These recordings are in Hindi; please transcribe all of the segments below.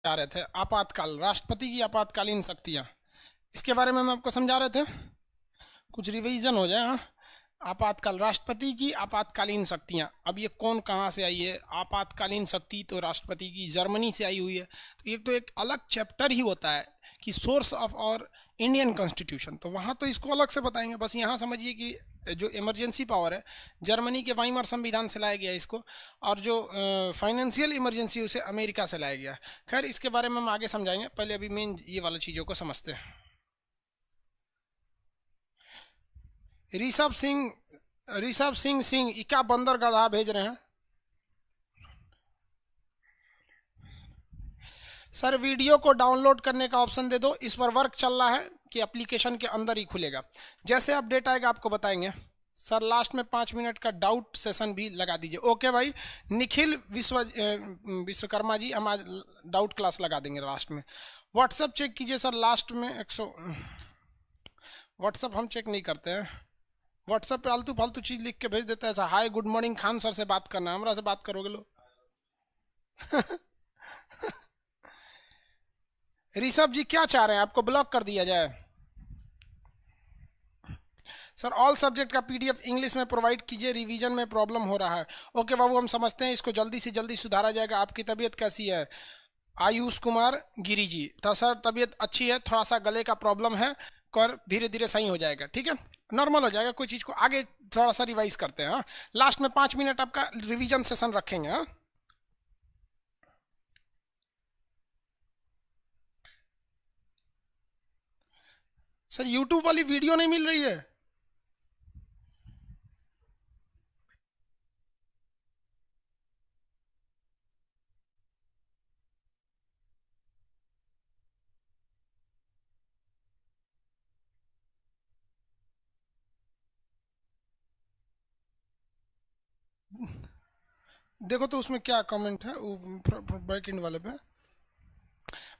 समझा रहे थे, आपातकाल, राष्ट्रपति की आपातकालीन शक्तियाँ, इसके बारे में हम आपको समझा रहे थे। कुछ रिवीजन हो जाए। हाँ, आपातकाल, राष्ट्रपति की आपातकालीन शक्तियाँ। अब ये कौन कहाँ से आई है? आपातकालीन शक्ति तो राष्ट्रपति की जर्मनी से आई हुई है। तो ये तो एक अलग चैप्टर ही होता है कि सोर्स ऑफ और इंडियन कॉन्स्टिट्यूशन, तो वहाँ तो इसको अलग से बताएंगे। बस यहाँ समझिए कि जो इमरजेंसी पावर है जर्मनी के वाइमर संविधान से लाया गया इसको, और जो फाइनेंशियल इमरजेंसी उसे अमेरिका से लाया गया। खैर, इसके बारे में हम आगे समझाएंगे, पहले अभी मेन ये वाला चीज़ों को समझते हैं। ऋषभ सिंह क्या बंदरगाह भेज रहे हैं सर? वीडियो को डाउनलोड करने का ऑप्शन दे दो, इस पर वर्क चल रहा है कि एप्लीकेशन के अंदर ही खुलेगा। जैसे अपडेट आएगा आपको बताएंगे। सर लास्ट में 5 मिनट का डाउट सेशन भी लगा दीजिए। ओके भाई, निखिल विश्वकर्मा जी, हम आज डाउट क्लास लगा देंगे लास्ट में। व्हाट्सएप चेक कीजिए सर, लास्ट में 100। व्हाट्सएप हम चेक नहीं करते हैं। व्हाट्सएप पे आलतू फालतू चीज लिख के भेज देता है sir. Hi good morning, Khan sir से बात करना, हमरा से बात करोगे लो। ऋषभ जी क्या चाह रहे हैं, आपको ब्लॉक कर दिया जाए? सर ऑल सब्जेक्ट का पीडीएफ इंग्लिश में प्रोवाइड कीजिए, रिवीजन में प्रॉब्लम हो रहा है। ओके बाबू, हम समझते हैं, इसको जल्दी से जल्दी सुधारा जाएगा। आपकी तबीयत कैसी है? आयुष कुमार गिरी जी, तो सर तबीयत अच्छी है, थोड़ा सा गले का प्रॉब्लम है, कर धीरे धीरे सही हो जाएगा। ठीक है, नॉर्मल हो जाएगा। कोई चीज़ को आगे थोड़ा सा रिवाइज करते हैं। हाँ, लास्ट में 5 मिनट आपका रिवीजन सेशन रखेंगे। हाँ, सर यूट्यूब वाली वीडियो नहीं मिल रही है? देखो तो उसमें क्या कमेंट है बैक एंड वाले पे।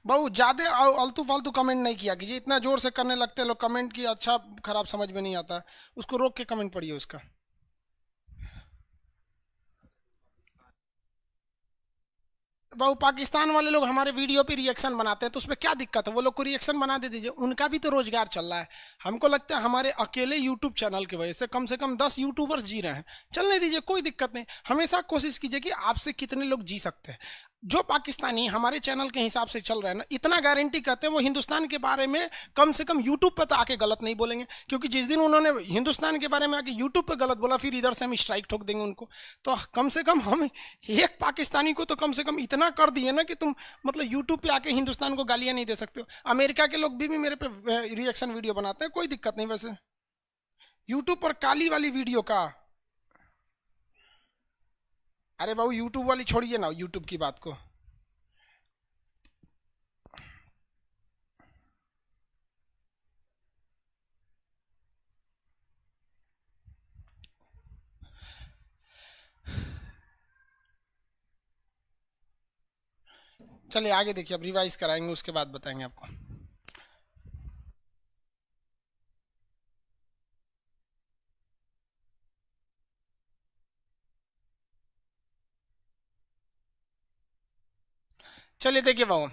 बहुत ज़्यादा आलतू फालतू कमेंट नहीं किया कीजिए, इतना जोर से करने लगते हैं लोग कमेंट की, अच्छा खराब समझ में नहीं आता। उसको रोक के कमेंट पढ़िए उसका। वो पाकिस्तान वाले लोग हमारे वीडियो पे रिएक्शन बनाते हैं, तो उसमें क्या दिक्कत है? वो लोग को रिएक्शन बना दे दीजिए, उनका भी तो रोजगार चल रहा है। हमको लगता है हमारे अकेले यूट्यूब चैनल की वजह से कम 10 यूट्यूबर्स जी रहे हैं। चलने दीजिए, कोई दिक्कत नहीं। हमेशा कोशिश कीजिए कि आपसे कितने लोग जी सकते हैं। जो पाकिस्तानी हमारे चैनल के हिसाब से चल रहे हैं ना, इतना गारंटी करते हैं वो हिंदुस्तान के बारे में कम से कम यूट्यूब पे तो आके गलत नहीं बोलेंगे, क्योंकि जिस दिन उन्होंने हिंदुस्तान के बारे में आके यूट्यूब पे गलत बोला, फिर इधर से हम स्ट्राइक ठोक देंगे उनको। तो कम से कम हम एक पाकिस्तानी को तो कम से कम इतना कर दिए ना कि तुम मतलब यूट्यूब पे आके हिंदुस्तान को गालियां नहीं दे सकते हो। अमेरिका के लोग भी मेरे पे रिएक्शन वीडियो बनाते हैं, कोई दिक्कत नहीं। वैसे यूट्यूब पर काली वाली वीडियो का, अरे बाबू यूट्यूब वाली छोड़िए ना यूट्यूब की बात को। चलिए आगे देखिए, अब रिवाइज कराएंगे, उसके बाद बताएंगे आपको। चलिए देखिए बाबू,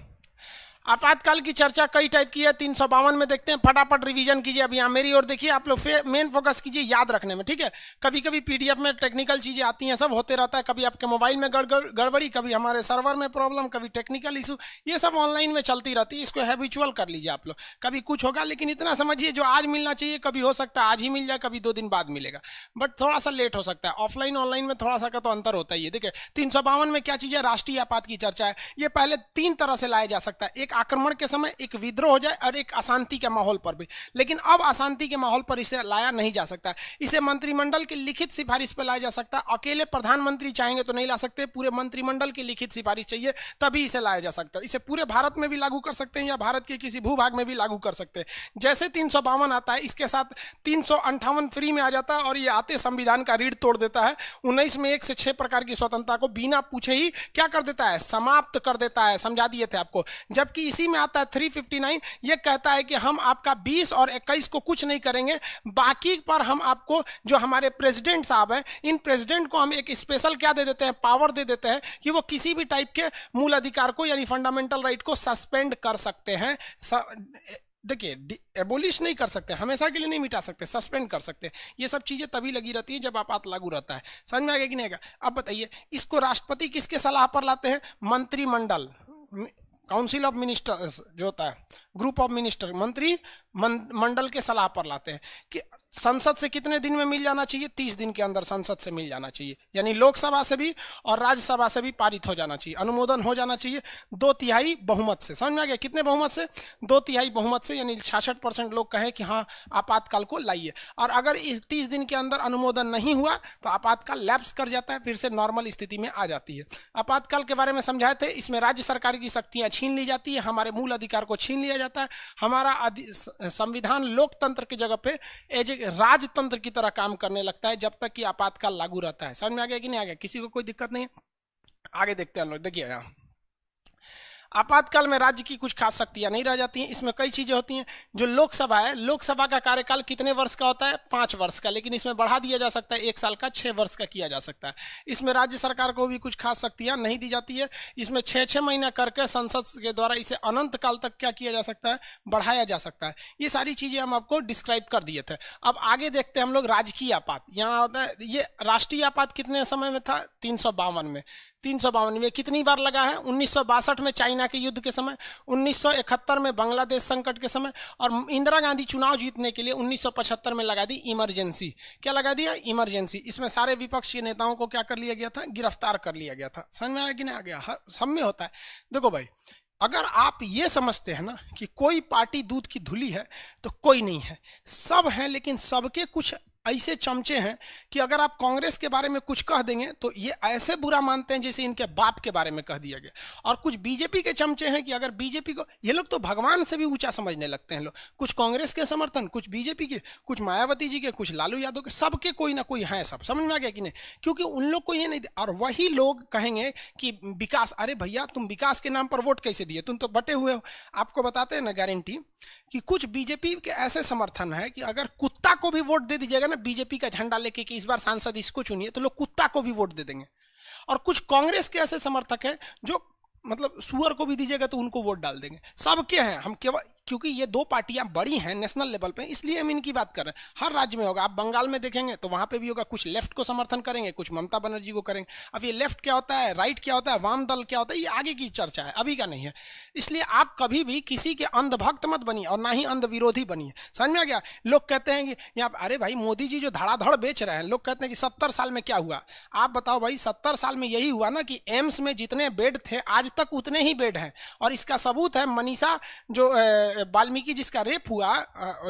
आपातकाल की चर्चा कई टाइप की है, 352 में देखते हैं। फटाफट रिवीजन कीजिए। अब यहाँ मेरी ओर देखिए, आप लोग मेन फोकस कीजिए याद रखने में, ठीक है? कभी कभी पीडीएफ में टेक्निकल चीजें आती हैं, सब होते रहता है। कभी आपके मोबाइल में गड़बड़ी, कभी हमारे सर्वर में प्रॉब्लम, कभी टेक्निकल इशू, ये सब ऑनलाइन में चलती रहती है। इसको हैबिचुअल कर लीजिए आप लोग। कभी कुछ होगा, लेकिन इतना समझिए जो आज मिलना चाहिए कभी हो सकता है आज ही मिल जाए, कभी 2 दिन बाद मिलेगा, बट थोड़ा सा लेट हो सकता है। ऑफलाइन ऑनलाइन में थोड़ा सा का तो अंतर होता ही है। देखिए 352 में क्या चीज़ है? राष्ट्रीय आपात की चर्चा है। ये पहले 3 तरह से लाया जा सकता है, एक आक्रमण के समय, एक विद्रोह हो जाए, और एक अशांति के माहौल पर भी। लेकिन अब अशांति के माहौल पर इसे लाया नहीं जा सकता। इसे मंत्रिमंडल की लिखित सिफारिश पर लाया जा सकता है। अकेले प्रधानमंत्री चाहेंगे तो नहीं ला सकते, पूरे मंत्रिमंडल की लिखित सिफारिश चाहिए तभी इसे लाया जा सकता है। इसे पूरे भारत में भी लागू कर सकते हैं या भारत के किसी भूभाग में भी लागू कर सकते हैं। जैसे 352 आता है, इसके साथ 358 फ्री में आ जाता है, और ये आते संविधान का रीढ़ तोड़ देता है। 19 में 1 से 6 प्रकार की स्वतंत्रता को बिना पूछे ही क्या कर देता है? समाप्त कर देता है। समझा दिए थे आपको। जबकि इसी में आता है 359, ये कहता है कि हम आपका 20 और 21 को कुछ नहीं करेंगे, बाकी पर हम आपको जो हमारे प्रेसिडेंट साहब हैं, इन प्रेसिडेंट को हम एक स्पेशल क्या दे देते हैं, पावर दे देते हैं कि वो किसी भी टाइप के मूल अधिकार को यानी फंडामेंटल राइट को सस्पेंड कर सकते हैं। देखिए, एबोलिश नहीं कर सकते, हमेशा के लिए नहीं मिटा सकते, सस्पेंड कर सकते। ये सब चीजें तभी लगी रहती है जब आपात लागू रहता है। समझ में आ गया कि नहीं आएगा? अब बताइए, इसको राष्ट्रपति किसके सलाह पर लाते हैं? मंत्रिमंडल, काउंसिल ऑफ मिनिस्टर्स जो होता है, ग्रुप ऑफ मिनिस्टर, मंत्री मंडल के सलाह पर लाते हैं कि संसद से कितने दिन में मिल जाना चाहिए? 30 दिन के अंदर संसद से मिल जाना चाहिए, यानी लोकसभा से भी और राज्यसभा से भी पारित हो जाना चाहिए, अनुमोदन हो जाना चाहिए 2/3 बहुमत से। समझ में आ गया? कितने बहुमत से? 2/3 बहुमत से, यानी 66% लोग कहें कि हाँ आपातकाल को लाइए। और अगर इस 30 दिन के अंदर अनुमोदन नहीं हुआ तो आपातकाल लैप्स कर जाता है, फिर से नॉर्मल स्थिति में आ जाती है। आपातकाल के बारे में समझाए थे, इसमें राज्य सरकार की शक्तियां छीन ली जाती है, हमारे मूल अधिकार को छीन लिया जाता है, हमारा संविधान लोकतंत्र की जगह पे एज ए राजतंत्र की तरह काम करने लगता है जब तक कि आपातकाल लागू रहता है। समझ में आ गया कि नहीं आ गया? किसी को कोई दिक्कत नहीं है? आगे देखते हैं हम लोग। देखिए, यहाँ आपातकाल में राज्य की कुछ खास शक्तियां नहीं रह जाती हैं। इसमें कई चीजें होती हैं। जो लोकसभा है, लोकसभा का कार्यकाल कितने वर्ष का होता है? 5 वर्ष का, लेकिन इसमें बढ़ा दिया जा सकता है 1 साल का, 6 वर्ष का किया जा सकता है। इसमें राज्य सरकार को भी कुछ खास शक्तियां नहीं दी जाती है। इसमें 6-6 महीना करके संसद के द्वारा इसे अनंत काल तक क्या किया जा सकता है? बढ़ाया जा सकता है। ये सारी चीजें हम आपको डिस्क्राइब कर दिए थे। अब आगे देखते हैं हम लोग राजकीय आपात। यहाँ होता है ये राष्ट्रीय आपात कितने समय में था? 352 में। 352 में कितनी बार लगा है? 1962 में चाइना के युद्ध के समय, 1971 में बांग्लादेश संकट के समय, और इंदिरा गांधी चुनाव जीतने के लिए 1975 में लगा दी इमरजेंसी। क्या लगा दिया? इमरजेंसी। इसमें सारे विपक्ष के नेताओं को क्या कर लिया गया था? गिरफ्तार कर लिया गया था। समझ में आया कि नहीं आ गया? हर सब में होता है। देखो भाई, अगर आप ये समझते हैं ना कि कोई पार्टी दूध की धुली है, तो कोई नहीं है, सब हैं, लेकिन सबके कुछ ऐसे चमचे हैं कि अगर आप कांग्रेस के बारे में कुछ कह देंगे तो ये ऐसे बुरा मानते हैं जैसे इनके बाप के बारे में कह दिया गया। और कुछ बीजेपी के चमचे हैं कि अगर बीजेपी को, ये लोग तो भगवान से भी ऊंचा समझने लगते हैं लोग। कुछ कांग्रेस के समर्थन, कुछ बीजेपी के, कुछ मायावती जी के, कुछ लालू यादव के, सबके कोई ना कोई है। सब समझ में आ गया कि नहीं? क्योंकि उन लोग को ये नहीं। और वही लोग कहेंगे कि विकास, अरे भैया तुम विकास के नाम पर वोट कैसे दिए? तुम तो बटे हुए हो। आपको बताते हैं ना गारंटी कि कुछ बीजेपी के ऐसे समर्थन है कि अगर कुत्ता को भी वोट दे दीजिएगा ना बीजेपी का झंडा लेके कि इस बार सांसद इसको चुनिए, तो लोग कुत्ता को भी वोट दे देंगे। और कुछ कांग्रेस के ऐसे समर्थक हैं जो मतलब सुअर को भी दीजिएगा तो उनको वोट डाल देंगे। सबके हैं। हम केवल क्योंकि ये दो पार्टियां बड़ी हैं नेशनल लेवल पे, इसलिए हम इनकी बात कर रहे हैं। हर राज्य में होगा। आप बंगाल में देखेंगे तो वहां पे भी होगा, कुछ लेफ्ट को समर्थन करेंगे, कुछ ममता बनर्जी को करेंगे। अब ये लेफ्ट क्या होता है, राइट क्या होता है, वाम दल क्या होता है, ये आगे की चर्चा है, अभी का नहीं है। इसलिए आप कभी भी किसी के अंधभक्त मत बनिए और ना ही अंध विरोधी बनिए। समझ में आ गया? लोग कहते हैं कि यहाँ, अरे भाई मोदी जी जो धड़ाधड़ बेच रहे हैं, लोग कहते हैं कि 70 साल में क्या हुआ। आप बताओ भाई, 70 साल में यही हुआ ना कि एम्स में जितने बेड थे आज तक उतने ही बेड हैं। और इसका सबूत है मनीषा जो वाल्मीकि जिसका रेप हुआ,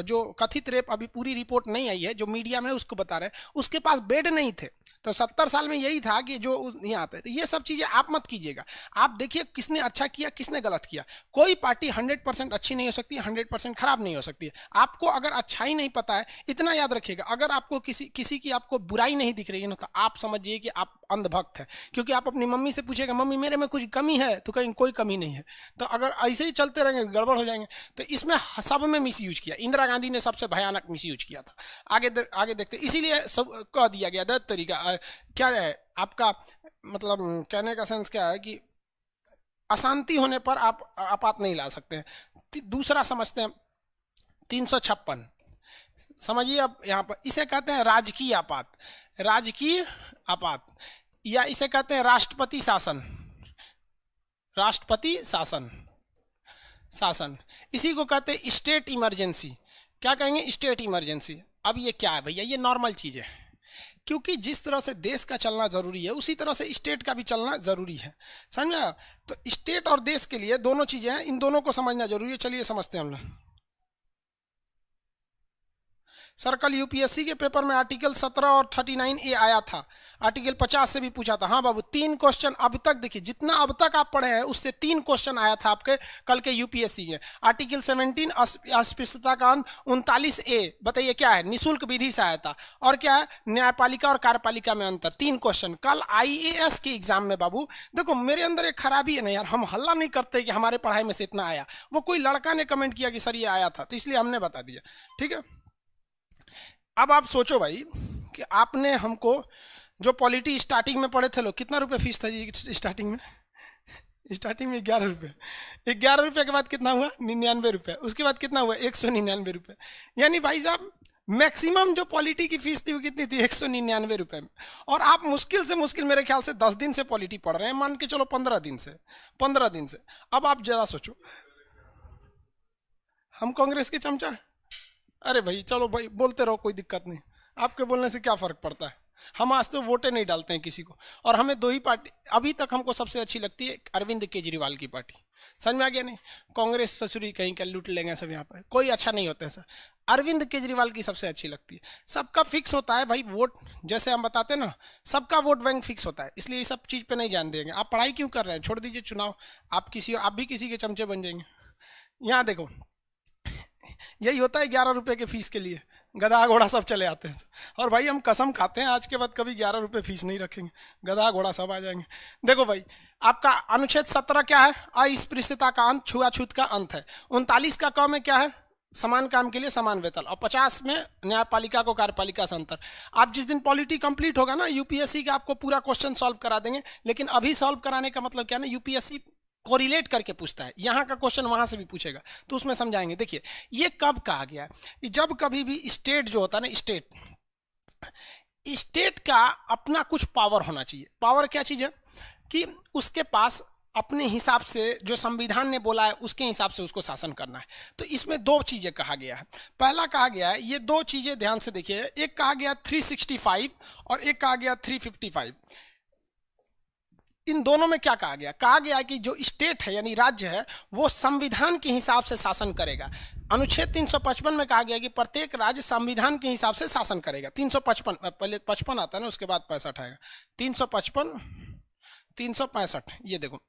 जो कथित रेप, अभी पूरी रिपोर्ट नहीं आई है, जो मीडिया में उसको बता रहे हैं, उसके पास बेड नहीं थे। तो 70 साल में यही था कि जो यहाँ आते। तो ये सब चीजें आप मत कीजिएगा। आप देखिए किसने अच्छा किया, किसने गलत किया। कोई पार्टी 100% अच्छी नहीं हो सकती, 100% खराब नहीं हो सकती है। आपको अगर अच्छाई नहीं पता है, इतना याद रखिएगा, अगर आपको किसी की आपको बुराई नहीं दिख रही है ना, तो आप समझिए कि आप अंधभक्त है। क्योंकि आप अपनी मम्मी से पूछेगा, मम्मी मेरे में कुछ कमी है, तो कहीं कोई कमी नहीं है। तो अगर ऐसे ही चलते रहेंगे गड़बड़ हो जाएंगे। तो इसमें सब में मिसयूज किया। इंदिरा गांधी ने सबसे भयानक मिसयूज किया था। आगे देखते, इसीलिए सब कह दिया गया था तरीका क्या है आपका, मतलब कहने का सेंस क्या है कि अशांति होने पर आप आपात नहीं ला सकते हैं। दूसरा समझते हैं 356, समझिए। अब यहाँ पर इसे कहते हैं राजकीय आपात। राजकीय आपात, या इसे कहते हैं राष्ट्रपति शासन। राष्ट्रपति शासन, इसी को कहते हैं स्टेट इमरजेंसी। क्या कहेंगे? State emergency. अब ये क्या है भैया? ये नॉर्मल चीज है, क्योंकि जिस तरह से देश का चलना जरूरी है उसी तरह से स्टेट का भी चलना जरूरी है। समझा? तो स्टेट और देश के लिए दोनों चीजें हैं, इन दोनों को समझना जरूरी है। चलिए समझते हैं हम लोग। सर कल यूपीएससी के पेपर में आर्टिकल 17 और 39A आया था, आर्टिकल 50 से भी पूछा था। हाँ बाबू, 3 क्वेश्चन अब तक, देखिए जितना अब तक आप पढ़े हैं उससे 3 क्वेश्चन आया था आपके कल के यूपीएससी में। आर्टिकल 17 अस्पृश्यता कांड, 39A बताइए क्या है, निःशुल्क विधि सहायता, और क्या है न्यायपालिका और कार्यपालिका में अंतर। 3 क्वेश्चन कल आईएएस के एग्जाम में। बाबू देखो मेरे अंदर एक खराबी है ना यार, हम हल्ला नहीं करते कि हमारे पढ़ाई में से इतना आया, वो कोई लड़का ने कमेंट किया कि सर ये आया था तो इसलिए हमने बता दिया, ठीक है। अब आप सोचो भाई कि आपने हमको जो पॉलिटी स्टार्टिंग में पढ़े थे लोग, कितना रुपए फीस था जी स्टार्टिंग में? स्टार्टिंग में 11 रुपये। 11 रुपये के बाद कितना हुआ? 99 रुपये। उसके बाद कितना हुआ? 199 रुपये। यानी भाई साहब मैक्सिमम जो पॉलिटी की फीस थी वो कितनी थी? 199 रुपये में। और आप मुश्किल से मुश्किल मेरे ख्याल से 10 दिन से पॉलिटी पढ़ रहे हैं, मान के चलो 15 दिन से। 15 दिन से। अब आप जरा सोचो, हम कांग्रेस के चमचा? अरे भाई चलो भाई बोलते रहो, कोई दिक्कत नहीं, आपके बोलने से क्या फ़र्क पड़ता है। हम आज तो वोटें नहीं डालते हैं किसी को, और हमें 2 ही पार्टी अभी तक हमको सबसे अच्छी लगती है, अरविंद केजरीवाल की पार्टी। समझ में आ गया नहीं? कांग्रेस ससुरी कहीं का लूट लेंगे सब, यहाँ पर कोई अच्छा नहीं होता है सर। अरविंद केजरीवाल की सबसे अच्छी लगती है। सबका फिक्स होता है भाई वोट, जैसे हम बताते हैं ना, सबका वोट बैंक फिक्स होता है, इसलिए ये सब चीज़ पे नहीं ध्यान देंगे। आप पढ़ाई क्यों कर रहे हैं? छोड़ दीजिए चुनाव, आप भी किसी के चमचे बन जाएंगे। यहाँ देखो यही होता है 11 रुपये के फीस के लिए गधा घोड़ा सब चले आते हैं। और भाई हम कसम खाते हैं आज के बाद कभी 11 रुपये फीस नहीं रखेंगे, गधा घोड़ा सब आ जाएंगे। देखो भाई आपका अनुच्छेद 17 क्या है? अस्पृश्यता का अंत, छुआछूत का अंत है। 39 का क में क्या है? समान काम के लिए समान वेतन। और 50 में न्यायपालिका को कार्यपालिका से अंतर। आप जिस दिन पॉलिटी कंप्लीट होगा ना यूपीएससी का, आपको पूरा क्वेश्चन सॉल्व करा देंगे। लेकिन अभी सॉल्व कराने का मतलब क्या ना, यूपीएससी कोरिलेट करके पूछता है, यहाँ का क्वेश्चन वहां से भी पूछेगा तो उसमें समझाएंगे। देखिए ये कब कहा गया है? जब कभी भी स्टेट जो होता है ना, स्टेट का अपना कुछ पावर होना चाहिए। पावर क्या चीज है? कि उसके पास अपने हिसाब से जो संविधान ने बोला है उसके हिसाब से उसको शासन करना है। तो इसमें 2 चीजें कहा गया है। पहला कहा गया है, ये 2 चीजें ध्यान से देखिए, एक कहा गया 365 और एक कहा गया 355। इन दोनों में क्या कहा गया? कहा गया कि जो स्टेट है यानी राज्य है वो संविधान के हिसाब से शासन करेगा। अनुच्छेद 355 में कहा गया कि प्रत्येक राज्य संविधान के हिसाब से शासन करेगा। 355 पहले 55 आता है ना, उसके बाद 65 आएगा। 355 365 ये देखो,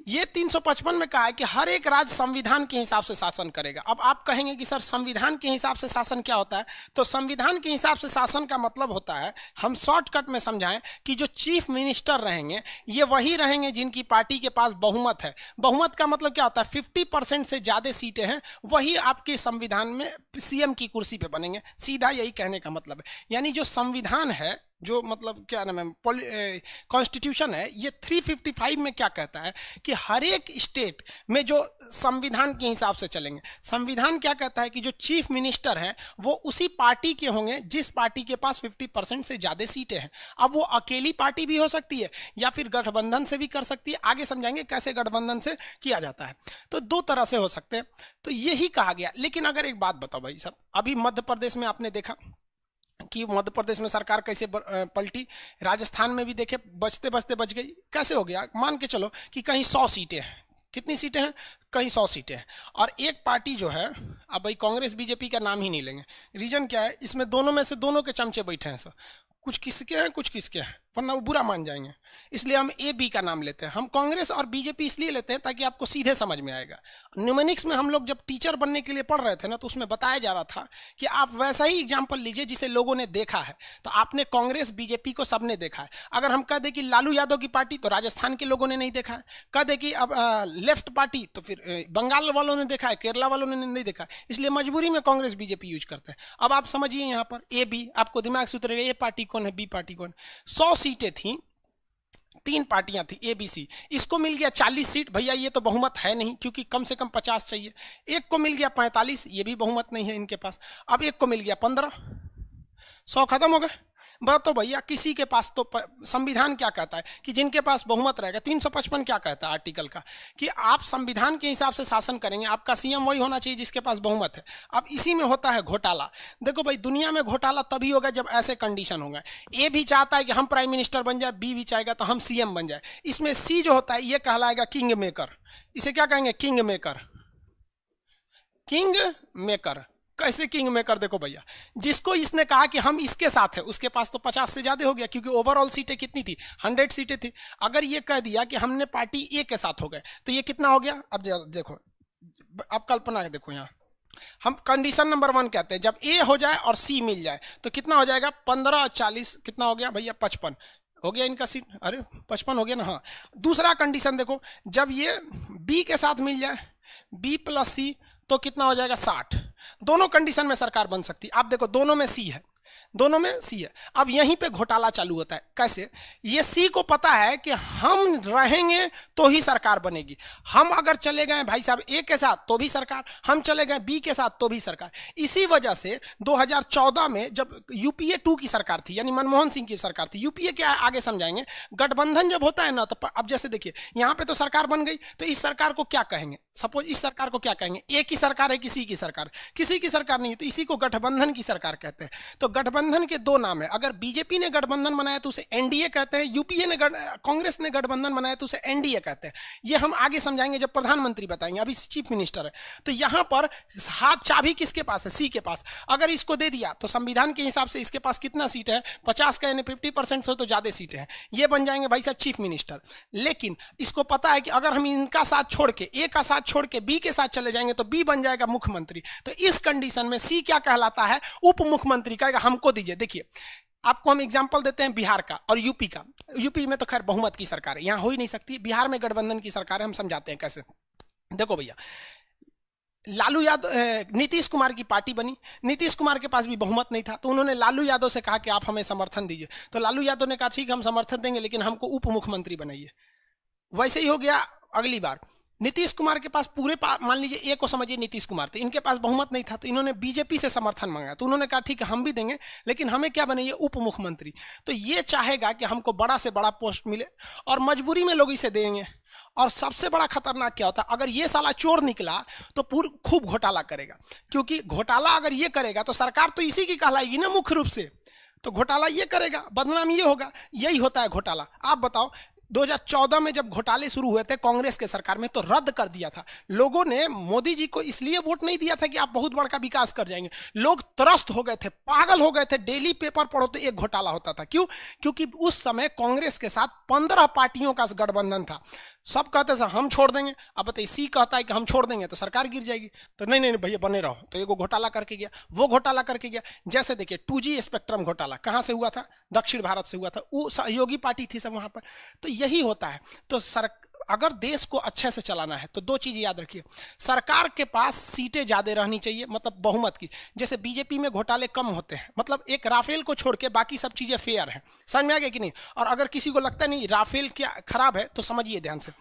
ये 355 में कहा है कि हर एक राज्य संविधान के हिसाब से शासन करेगा। अब आप कहेंगे कि सर संविधान के हिसाब से शासन क्या होता है? तो संविधान के हिसाब से शासन का मतलब होता है, हम शॉर्टकट में समझाएं, कि जो चीफ मिनिस्टर रहेंगे ये वही रहेंगे जिनकी पार्टी के पास बहुमत है। बहुमत का मतलब क्या होता है? 50% से ज़्यादा सीटें हैं वही आपके संविधान में सीएम की कुर्सी पे बनेंगे। सीधा यही कहने का मतलब है। यानी जो संविधान है, जो मतलब क्या नाम है, कॉन्स्टिट्यूशन है, ये 355 में क्या कहता है कि हर एक स्टेट में जो संविधान के हिसाब से चलेंगे। संविधान क्या कहता है कि जो चीफ मिनिस्टर हैं वो उसी पार्टी के होंगे जिस पार्टी के पास 50% से ज़्यादा सीटें हैं। अब वो अकेली पार्टी भी हो सकती है या फिर गठबंधन से भी कर सकती है। आगे समझाएंगे कैसे गठबंधन से किया जाता है। तो 2 तरह से हो सकते हैं। तो यही कहा गया। लेकिन अगर एक बात बताओ भाई साहब, अभी मध्य प्रदेश में आपने देखा कि मध्य प्रदेश में सरकार कैसे पलटी, राजस्थान में भी देखे बचते बचते बच गई। कैसे हो गया? मान के चलो कि कहीं 100 सीटें हैं। कितनी सीटें हैं? कहीं 100 सीटें हैं। और एक पार्टी जो है, अब भाई कांग्रेस बीजेपी का नाम ही नहीं लेंगे। रीजन क्या है? इसमें दोनों में से दोनों के चमचे बैठे हैं सर। कुछ किसके हैं कुछ किसके हैं, वरना वो बुरा मान जाएंगे। इसलिए हम ए बी का नाम लेते हैं। हम कांग्रेस और बीजेपी इसलिए लेते हैं ताकि आपको सीधे समझ में आएगा। न्यूमेरिक्स में हम लोग जब टीचर बनने के लिए पढ़ रहे थे ना, तो उसमें बताया जा रहा था कि आप वैसा ही एग्जाम्पल लीजिए जिसे लोगों ने देखा है। तो आपने कांग्रेस बीजेपी को सबने देखा है। अगर हम कह दें कि लालू यादव की पार्टी, तो राजस्थान के लोगों ने नहीं देखा है। कह दें कि अब लेफ्ट पार्टी, तो फिर बंगाल वालों ने देखा है, केरला वालों ने नहीं देखा है। इसलिए मजबूरी में कांग्रेस बीजेपी यूज करते हैं। अब आप समझिए यहाँ पर ए बी, आपको दिमाग से उतरेगा ए पार्टी कौन है, बी पार्टी कौन। 100 सीटें थी, 3 पार्टियां थी ए बी सी। इसको मिल गया 40 सीट। भैया ये तो बहुमत है नहीं, क्योंकि कम से कम 50 चाहिए। एक को मिल गया 45, ये भी बहुमत नहीं है इनके पास। अब एक को मिल गया 15, 100 खत्म हो गए। तो भैया किसी के पास तो संविधान क्या कहता है कि जिनके पास बहुमत रहेगा। 355 क्या कहता है आर्टिकल का, कि आप संविधान के हिसाब से शासन करेंगे। आपका सीएम वही होना चाहिए जिसके पास बहुमत है। अब इसी में होता है घोटाला। देखो भाई, दुनिया में घोटाला तभी होगा जब ऐसे कंडीशन होंगे। ए भी चाहता है कि हम प्राइम मिनिस्टर बन जाए, बी भी चाहेगा तो हम सीएम बन जाए। इसमें सी जो होता है ये कहलाएगा किंग मेकर। इसे क्या कहेंगे? King maker. King maker. कैसे किंग मेकर? देखो भैया, जिसको इसने कहा कि हम इसके साथ है, उसके पास तो 50 से ज्यादा हो गया, क्योंकि ओवरऑल सीटें कितनी थी? 100 सीटें थी। अगर ये कह दिया कि हमने पार्टी ए के साथ हो गए, तो ये कितना हो गया? अब देखो, अब कल्पना देखो, यहाँ हम कंडीशन नंबर 1 कहते हैं, जब ए हो जाए और सी मिल जाए तो कितना हो जाएगा? 15 40 कितना हो गया भैया? 55 हो गया इनका सीट। अरे 55 हो गया ना। हाँ, दूसरा कंडीशन देखो, जब ये बी के साथ मिल जाए, बी प्लस सी, तो कितना हो जाएगा? 60। दोनों कंडीशन में सरकार बन सकती है। आप देखो, दोनों में सी है, दोनों में सी है। अब यहीं पे घोटाला चालू होता है। कैसे? ये सी को पता है कि हम रहेंगे तो ही सरकार बनेगी। हम अगर चले गए भाई साहब ए के साथ तो भी सरकार, हम चले गए बी के साथ तो भी सरकार। इसी वजह से 2014 में जब यूपीए 2 की सरकार थी, यानी मनमोहन सिंह की सरकार थी, यूपीए के आगे समझाएंगे, गठबंधन जब होता है ना, तो अब जैसे देखिए, यहाँ पे तो सरकार बन गई, तो इस सरकार को क्या कहेंगे? सपोज इस सरकार को क्या कहेंगे? ए की सरकार है, किसी की सरकार? किसी की सरकार नहीं है, तो इसी को गठबंधन की सरकार कहते हैं। तो गठबंधन के दो नाम है। अगर बीजेपी ने गठबंधन बनाया तो उसे एनडीए कहते हैं, यूपीए ने कांग्रेस ने गठबंधन बनाया तो उसे एनडीए कहते हैं। ये हम आगे समझाएंगे जब प्रधानमंत्री बताएंगे, अभी चीफ मिनिस्टर है। तो यहां पर हाथ चाबी किसके पास है? सी के पास। अगर इसको दे दिया तो संविधान के हिसाब से इसके पास कितना सीट है? 50 का, यानी 50% से तो ज्यादा सीटें हैं। ये बन जाएंगे भाई साहब चीफ मिनिस्टर। लेकिन इसको पता है कि अगर हम इनका साथ छोड़ के, ए का साथ छोड़ के बी के साथ चले जाएंगे तो बी बन जाएगा मुख्यमंत्री। तो इस कंडीशन में सी क्या कहलाता है? उप मुख्यमंत्री। कहेगा हमको दीजिए। देखिए, आपको हम एग्जांपल देते हैं बिहार का और यूपी का। यूपी में तो खैर बहुमत की सरकार है, यहां हो ही नहीं सकती। बिहार में गठबंधन की सरकार है, हम समझाते हैं कैसे। देखो भैया, लालू यादव, नीतीश कुमार की पार्टी बनी। नीतीश कुमार के पास भी बहुमत नहीं था, तो उन्होंने लालू यादव से कहा कि आप हमें समर्थन दीजिए। तो लालू यादव ने कहा ठीक है, हम समर्थन देंगे, लेकिन हमको उप मुख्यमंत्री बनाइए। वैसे ही हो गया अगली बार। नीतीश कुमार के पास पूरे मान लीजिए ए को समझिए नीतीश कुमार, तो इनके पास बहुमत नहीं था, तो इन्होंने बीजेपी से समर्थन मांगा। तो उन्होंने कहा ठीक है, हम भी देंगे, लेकिन हमें क्या बनाइए? उप मुख्यमंत्री। तो ये चाहेगा कि हमको बड़ा से बड़ा पोस्ट मिले, और मजबूरी में लोग इसे देंगे। और सबसे बड़ा खतरनाक क्या होता है? अगर ये साला चोर निकला तो खूब घोटाला करेगा, क्योंकि घोटाला अगर ये करेगा तो सरकार तो इसी की कहलाएगी ना मुख्य रूप से। तो घोटाला ये करेगा, बदनाम ये होगा। यही होता है घोटाला। आप बताओ, 2014 में जब घोटाले शुरू हुए थे कांग्रेस के सरकार में, तो रद्द कर दिया था। लोगों ने मोदी जी को इसलिए वोट नहीं दिया था कि आप बहुत बड़ा विकास कर जाएंगे। लोग त्रस्त हो गए थे, पागल हो गए थे। डेली पेपर पढ़ो तो एक घोटाला होता था। क्यों? क्योंकि उस समय कांग्रेस के साथ 15 पार्टियों का गठबंधन था। सब कहते थे हम छोड़ देंगे। अब बताइए, सी कहता है कि हम छोड़ देंगे तो सरकार गिर जाएगी। तो नहीं नहीं भैया, बने रहो। तो एगो घोटाला करके गया, वो घोटाला करके गया। जैसे देखिए, 2G स्पेक्ट्रम घोटाला कहाँ से हुआ था? दक्षिण भारत से हुआ था। वो सहयोगी पार्टी थी सब वहां पर। तो यही होता है। तो अगर देश को अच्छे से चलाना है तो दो चीज याद रखिए। सरकार के पास सीटें ज्यादा रहनी चाहिए, मतलब बहुमत की। जैसे बीजेपी में घोटाले कम होते हैं, मतलब एक राफेल को छोड़ के बाकी सब चीजें फेयर हैं। समझ में आ गया कि नहीं? और अगर किसी को लगता नहीं राफेल क्या खराब है, तो समझिए ध्यान से,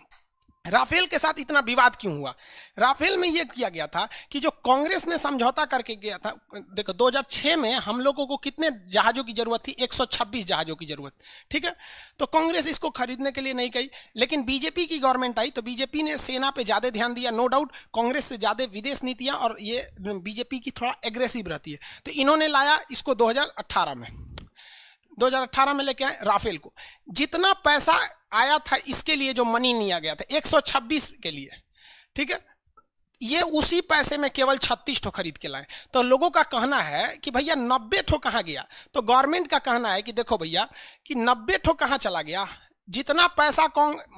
राफेल के साथ इतना विवाद क्यों हुआ? राफेल में यह किया गया था कि जो कांग्रेस ने समझौता करके गया था। देखो, 2006 में हम लोगों को कितने जहाजों की जरूरत थी? 126 जहाजों की जरूरत। ठीक है, तो कांग्रेस इसको खरीदने के लिए नहीं गई, लेकिन बीजेपी की गवर्नमेंट आई तो बीजेपी ने सेना पे ज्यादा ध्यान दिया। नो डाउट कांग्रेस से ज्यादा विदेश नीतियां, और ये बीजेपी की थोड़ा एग्रेसिव रहती है। तो इन्होंने लाया इसको 2018 में। 2018 में लेके आए राफेल को। जितना पैसा आया था इसके लिए, जो मनी लिया गया था 126 के लिए, ठीक है, ये उसी पैसे में केवल 36 ठो खरीद के लाए। तो लोगों का कहना है कि भैया 90 ठो कहाँ गया? तो गवर्नमेंट का कहना है कि देखो भैया, कि 90 ठो कहाँ चला गया? जितना पैसा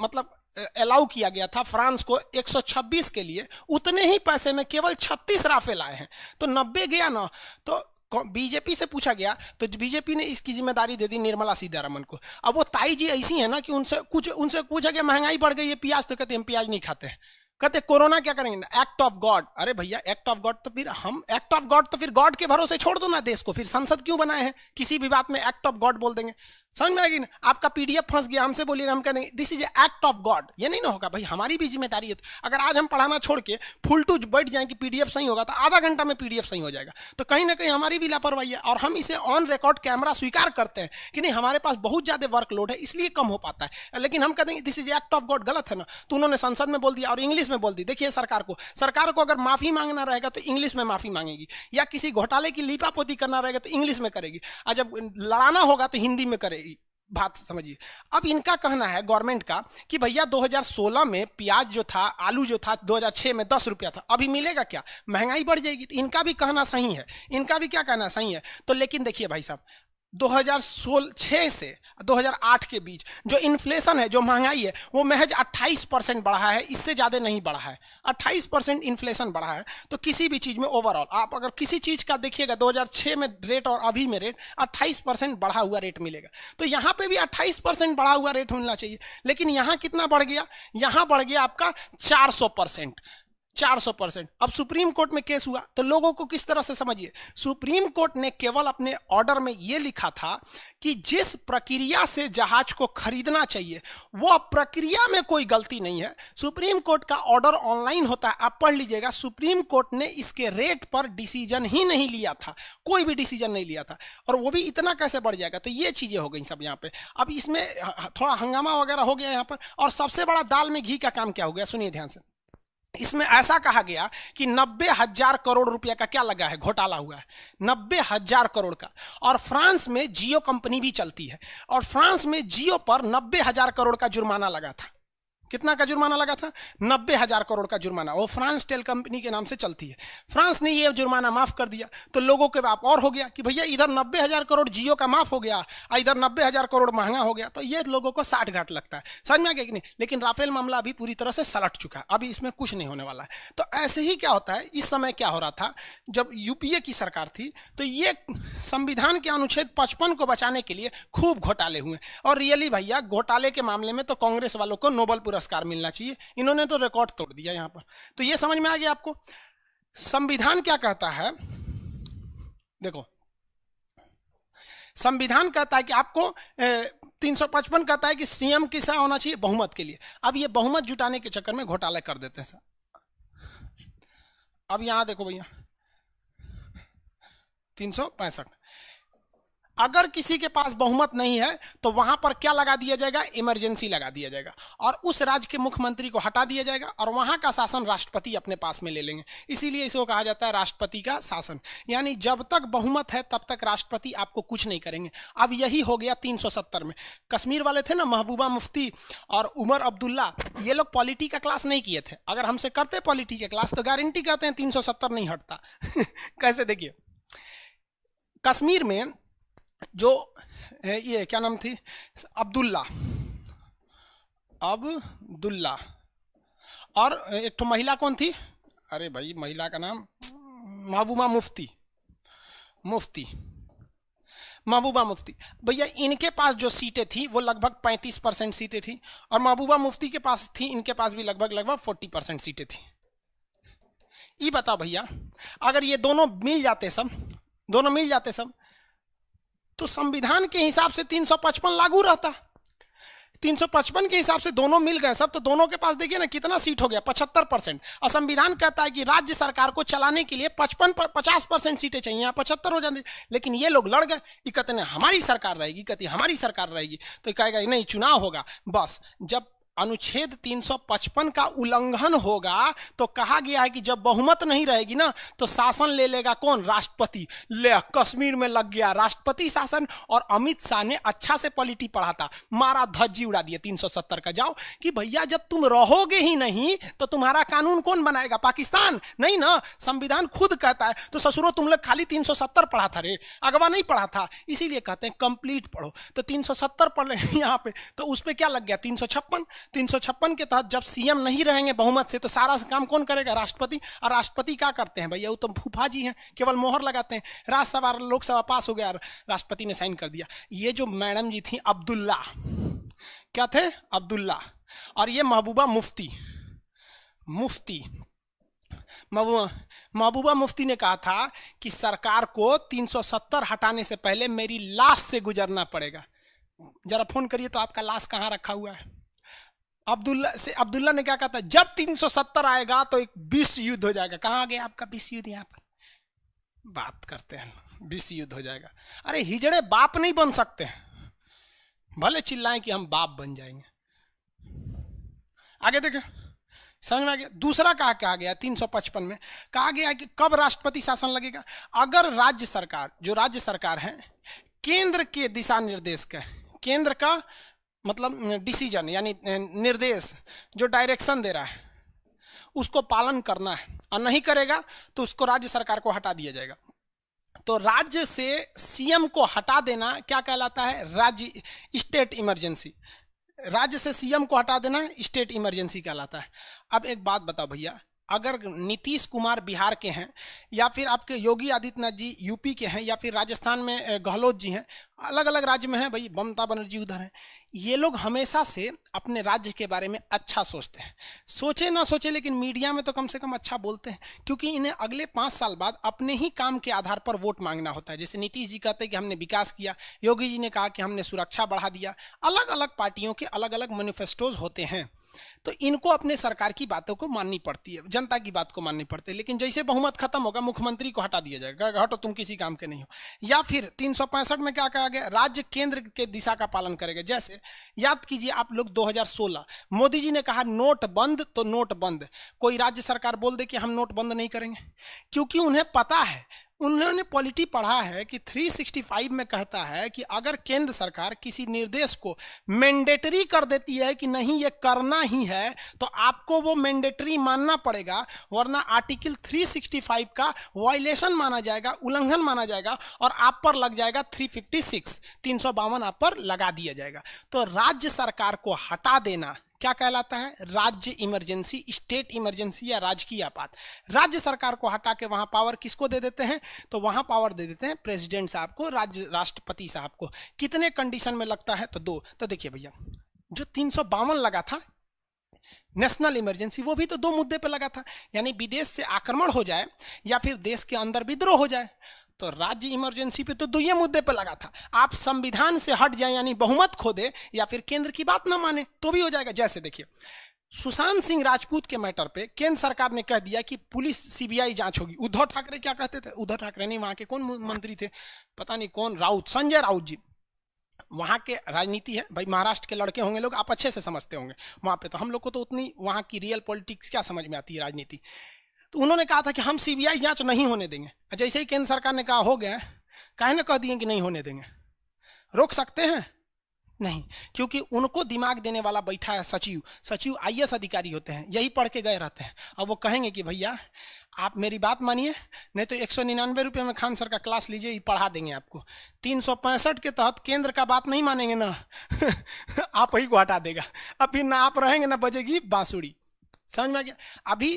मतलब अलाउ किया गया था फ्रांस को 126 के लिए, उतने ही पैसे में केवल 36 राफेल आए हैं। तो 90 गया ना। तो बीजेपी से पूछा गया तो बीजेपी ने इसकी जिम्मेदारी दे दी निर्मला सीतारमण को। अब वो ताई जी ऐसी है ना कि उनसे पूछा गया महंगाई बढ़ गई है, प्याज, तो कहते हम प्याज नहीं खाते हैं। कहते कोरोना क्या करेंगे? Act of God. अरे भैया, एक्ट ऑफ गॉड तो फिर हम एक्ट ऑफ गॉड तो फिर गॉड के भरोसे छोड़ दो ना देश को। फिर संसद क्यों बनाए हैं? किसी भी बात में एक्ट ऑफ गॉड बोल देंगे। समझ में आएगी ना? आपका पीडीएफ फंस गया, हमसे बोलिएगा, हम कहेंगे this is act of God. ये नहीं ना होगा भाई, हमारी भी जिम्मेदारी है। अगर आज हम पढ़ाना छोड़ के फुल टू बैठ जाए कि पीडीएफ सही होगा, तो आधा घंटा में पीडीएफ सही हो जाएगा। तो कहीं ना कहीं हमारी भी लापरवाही है, और हम इसे ऑन रिकॉर्ड कैमरा स्वीकार करते हैं कि नहीं, हमारे पास बहुत ज्यादा वर्कलोड है, इसलिए कम हो पाता है। लेकिन हम कहते हैं this is act of God, गलत है ना? तो उन्होंने संसद में बोल दिया और इंग्लिश में बोल दी। देखिए, सरकार को अगर माफी मांगना रहेगा तो इंग्लिश में माफी मांगेगी, या किसी घोटाले की लीपापोती करना रहेगा तो इंग्लिश में करेगी, और जब लड़ाना होगा तो हिंदी में करेगी। बात समझिए। अब इनका कहना है गवर्नमेंट का कि भैया 2016 में प्याज जो था, आलू जो था 2006 में 10 रुपया था, अभी मिलेगा क्या, महंगाई बढ़ जाएगी। तो इनका भी कहना सही है, इनका भी क्या कहना सही है। तो लेकिन देखिए भाई साहब, 2006 से 2008 के बीच जो इन्फ्लेशन है, जो महंगाई है, वो महज 28% बढ़ा है, इससे ज़्यादा नहीं बढ़ा है। 28% इन्फ्लेशन बढ़ा है। तो किसी भी चीज़ में ओवरऑल आप अगर किसी चीज़ का देखिएगा 2006 में रेट और अभी में रेट 28% बढ़ा हुआ रेट मिलेगा। तो यहाँ पे भी 28% बढ़ा हुआ रेट मिलना चाहिए। लेकिन यहाँ कितना बढ़ गया, यहाँ बढ़ गया आपका 400%। 400%। अब सुप्रीम कोर्ट में केस हुआ तो लोगों को किस तरह से समझिए, सुप्रीम कोर्ट ने केवल अपने ऑर्डर में यह लिखा था कि जिस प्रक्रिया से जहाज को खरीदना चाहिए वो प्रक्रिया में कोई गलती नहीं है। सुप्रीम कोर्ट का ऑर्डर ऑनलाइन होता है, आप पढ़ लीजिएगा। सुप्रीम कोर्ट ने इसके रेट पर डिसीजन ही नहीं लिया था, कोई भी डिसीजन नहीं लिया था, और वो भी इतना कैसे बढ़ जाएगा। तो ये चीजें हो गई सब यहाँ पे। अब इसमें थोड़ा हंगामा वगैरह हो गया यहाँ पर। और सबसे बड़ा दाल में घी का काम क्या हो गया, सुनिए ध्यान से। इसमें ऐसा कहा गया कि 90,000 करोड़ रुपया का क्या लगा है, घोटाला हुआ है, 90,000 करोड़ का। और फ्रांस में जियो कंपनी भी चलती है, और फ्रांस में जियो पर 90,000 करोड़ का जुर्माना लगा था। कितना का जुर्माना लगा था, 90,000 करोड़ का जुर्माना। वो फ्रांस टेल कंपनी के नाम से चलती है। फ्रांस ने ये जुर्माना माफ कर दिया। तो लोगों के बाप और हो गया कि भैया इधर 90,000 करोड़ जियो का माफ हो गया और इधर 90,000 करोड़ महंगा हो गया। तो ये लोगों को 60 घाट लगता है, समझ में आ गया कि नहीं। लेकिन राफेल मामला अभी पूरी तरह से सलट चुका है, अभी इसमें कुछ नहीं होने वाला है। तो ऐसे ही क्या होता है, इस समय क्या हो रहा था, जब यूपीए की सरकार थी तो ये संविधान के अनुच्छेद 55 को बचाने के लिए खूब घोटाले हुए। और रियली भैया घोटाले के मामले में तो कांग्रेस वालों को नोबेल पुरस्कार मिलना चाहिए, इन्होंने तो रिकॉर्ड तोड़ दिया यहाँ पर। तो ये समझ में आ गया आपको। संविधान क्या कहता है, देखो संविधान कहता है कि आपको 355 कहता है कि सीएम किसा होना चाहिए, बहुमत के लिए। अब ये बहुमत जुटाने के चक्कर में घोटाला कर देते हैं सर। अब यहां देखो भैया 365, अगर किसी के पास बहुमत नहीं है तो वहां पर क्या लगा दिया जाएगा, इमरजेंसी लगा दिया जाएगा, और उस राज्य के मुख्यमंत्री को हटा दिया जाएगा, और वहां का शासन राष्ट्रपति अपने पास में ले लेंगे। इसीलिए इसको कहा जाता है राष्ट्रपति का शासन। यानी जब तक बहुमत है तब तक राष्ट्रपति आपको कुछ नहीं करेंगे। अब यही हो गया 370 में। कश्मीर वाले थे ना, महबूबा मुफ्ती और उमर अब्दुल्ला, ये लोग पॉलिटी का क्लास नहीं किए थे। अगर हमसे करते पॉलिटी का क्लास तो गारंटी कहते हैं 370 नहीं हटता। कैसे, देखिए कश्मीर में जो ये क्या नाम थी, अब्दुल्ला और एक तो महिला कौन थी, अरे भाई महिला का नाम महबूबा मुफ्ती। भैया इनके पास जो सीटें थी वो लगभग 35% सीटें थी, और महबूबा मुफ्ती के पास थी, इनके पास भी लगभग 40% सीटें थी। ये बताओ भैया, अगर ये दोनों मिल जाते सब तो संविधान के हिसाब से 355 लागू रहता। 355 के हिसाब से दोनों मिल गए सब, तो दोनों के पास देखिए ना कितना सीट हो गया, 75%। और संविधान कहता है कि राज्य सरकार को चलाने के लिए 50% सीटें चाहिए, यहाँ 75 हो जाती। लेकिन ये लोग लड़ गए, ये कहते हैं हमारी सरकार रहेगी, तो कहेगा नहीं चुनाव होगा। बस जब अनुच्छेद 355 का उल्लंघन होगा तो कहा गया है कि जब बहुमत नहीं रहेगी ना तो शासन ले लेगा कौन, राष्ट्रपति। ले कश्मीर में लग गया राष्ट्रपति शासन, और अमित शाह ने अच्छा से पॉलिटी पढ़ा था, मारा धज्जी उड़ा दिया 370 का। जाओ कि भैया जब तुम रहोगे ही नहीं तो तुम्हारा कानून कौन बनाएगा, पाकिस्तान नहीं ना। संविधान खुद कहता है, तो ससुरो तुम लोग खाली 370 पढ़ा था रे, अगवा नहीं पढ़ा था। इसीलिए कहते हैं कंप्लीट पढ़ो। तो 370 पढ़ ले यहाँ पे, तो उस पर क्या लग गया 356 के तहत जब सीएम नहीं रहेंगे बहुमत से तो सारा काम कौन करेगा, राष्ट्रपति। और राष्ट्रपति क्या करते हैं भैया, वो तो फूफा जी हैं, केवल मोहर लगाते हैं। राज्यसभा लोकसभा पास हो गया, राष्ट्रपति ने साइन कर दिया। ये जो मैडम जी थी अब्दुल्ला, क्या थे अब्दुल्ला, और ये महबूबा महबूबा मुफ्ती ने कहा था कि सरकार को 370 हटाने से पहले मेरी लाश से गुजरना पड़ेगा। जरा फोन करिए तो आपका लाश कहाँ रखा हुआ है। अब्दुल्ला ने क्या कहा था, जब 370 आएगा तो एक विश्व युद्ध हो जाएगा। कहाँ आ गया आपका विश्व युद्ध, यहाँ पर बात करते हैं विश्व युद्ध हो जाएगा। अरे हिजड़े बाप नहीं बन सकते, भले चिल्लाएं कि हम बाप बन जाएंगे। आगे देखें, समझ में आ गया। दूसरा कहा गया 355 में कहा गया कि कब राष्ट्रपति शासन लगेगा, अगर राज्य सरकार है केंद्र के दिशा निर्देश का केंद्र का मतलब डिसीजन यानी निर्देश जो डायरेक्शन दे रहा है उसको पालन करना है, और नहीं करेगा तो उसको राज्य सरकार को हटा दिया जाएगा। तो राज्य से सीएम को हटा देना क्या कहलाता है? राज्य स्टेट इमरजेंसी। राज्य से सीएम को हटा देना स्टेट इमरजेंसी कहलाता है। अब एक बात बताओ भैया, अगर नीतीश कुमार बिहार के हैं या फिर आपके योगी आदित्यनाथ जी यूपी के हैं या फिर राजस्थान में गहलोत जी हैं, अलग अलग राज्य में हैं भाई, ममता बनर्जी उधर हैं, ये लोग हमेशा से अपने राज्य के बारे में अच्छा सोचते हैं। सोचे ना सोचे लेकिन मीडिया में तो कम से कम अच्छा बोलते हैं, क्योंकि इन्हें अगले 5 साल बाद अपने ही काम के आधार पर वोट मांगना होता है। जैसे नीतीश जी कहते हैं कि हमने विकास किया, योगी जी ने कहा कि हमने सुरक्षा बढ़ा दिया। अलग अलग पार्टियों के अलग अलग मैनिफेस्टोज होते हैं, तो इनको अपने सरकार की बातों को माननी पड़ती है, जनता की बात को माननी पड़ती है। लेकिन जैसे बहुमत खत्म होगा मुख्यमंत्री को हटा दिया जाएगा, हटो तुम किसी काम के नहीं हो। या फिर 365 में क्या कहा गया? राज्य केंद्र के दिशा का पालन करेगा। जैसे याद कीजिए आप लोग 2016 मोदी जी ने कहा नोट बंद, तो नोट बंद। कोई राज्य सरकार बोल दे कि हम नोट बंद नहीं करेंगे, क्योंकि उन्हें पता है, उन्होंने पॉलिटी पढ़ा है कि 365 में कहता है कि अगर केंद्र सरकार किसी निर्देश को मैंडेटरी कर देती है कि नहीं ये करना ही है, तो आपको वो मैंडेटरी मानना पड़ेगा, वरना आर्टिकल 365 का वायलेशन माना जाएगा, उल्लंघन माना जाएगा, और आप पर लग जाएगा 356 352 आप पर लगा दिया जाएगा। तो राज्य सरकार को हटा देना क्या कहलाता है? राज्य इमरजेंसी, स्टेट इमरजेंसी या राजकीय आपात। राज्य सरकार को हटा के वहां पावर किसको दे देते हैं? तो वहां पावर दे देते हैं प्रेसिडेंट साहब को, राज्य राष्ट्रपति साहब को। कितने कंडीशन में लगता है? तो 2। तो देखिए भैया, जो 352 लगा था नेशनल इमरजेंसी, वो भी तो 2 मुद्दे पे लगा था, यानी विदेश से आक्रमण हो जाए या फिर देश के अंदर विद्रोह हो जाए। तो राज्य इमरजेंसी पे तो 2 मुद्दे पे लगा था। आप संविधान से हट जाए यानी बहुमत खो दे या फिर केंद्र की बात ना माने तो भी हो जाएगा। जैसे देखिए सुशांत सिंह राजपूत के मैटर पे केंद्र सरकार ने कह दिया कि पुलिस सीबीआई जांच होगी। उद्धव ठाकरे क्या कहते थे? उद्धव ठाकरे नहीं, वहां के कौन मंत्री थे पता नहीं कौन, राउत, संजय राउत जी, वहाँ के राजनीति है भाई, महाराष्ट्र के लड़के होंगे लोग, आप अच्छे से समझते होंगे। वहाँ पे तो हम लोग को तो उतनी वहाँ की रियल पॉलिटिक्स क्या समझ में आती है, राजनीति। तो उन्होंने कहा था कि हम सीबीआई जांच नहीं होने देंगे। जैसे ही केंद्र सरकार ने कहा हो गया, काहे ना कह दिए कि नहीं होने देंगे। रोक सकते हैं? नहीं, क्योंकि उनको दिमाग देने वाला बैठा है सचिव। सचिव आईएएस अधिकारी होते हैं, यही पढ़ के गए रहते हैं। अब वो कहेंगे कि भैया आप मेरी बात मानिए, नहीं तो 199 रुपये में खान सर का क्लास लीजिए, ये पढ़ा देंगे आपको। 365 के तहत केंद्र का बात नहीं मानेंगे ना आप ही को हटा देगा। अब फिर ना आप रहेंगे ना बजेगी बांसुरी। समझ में आ गया? अभी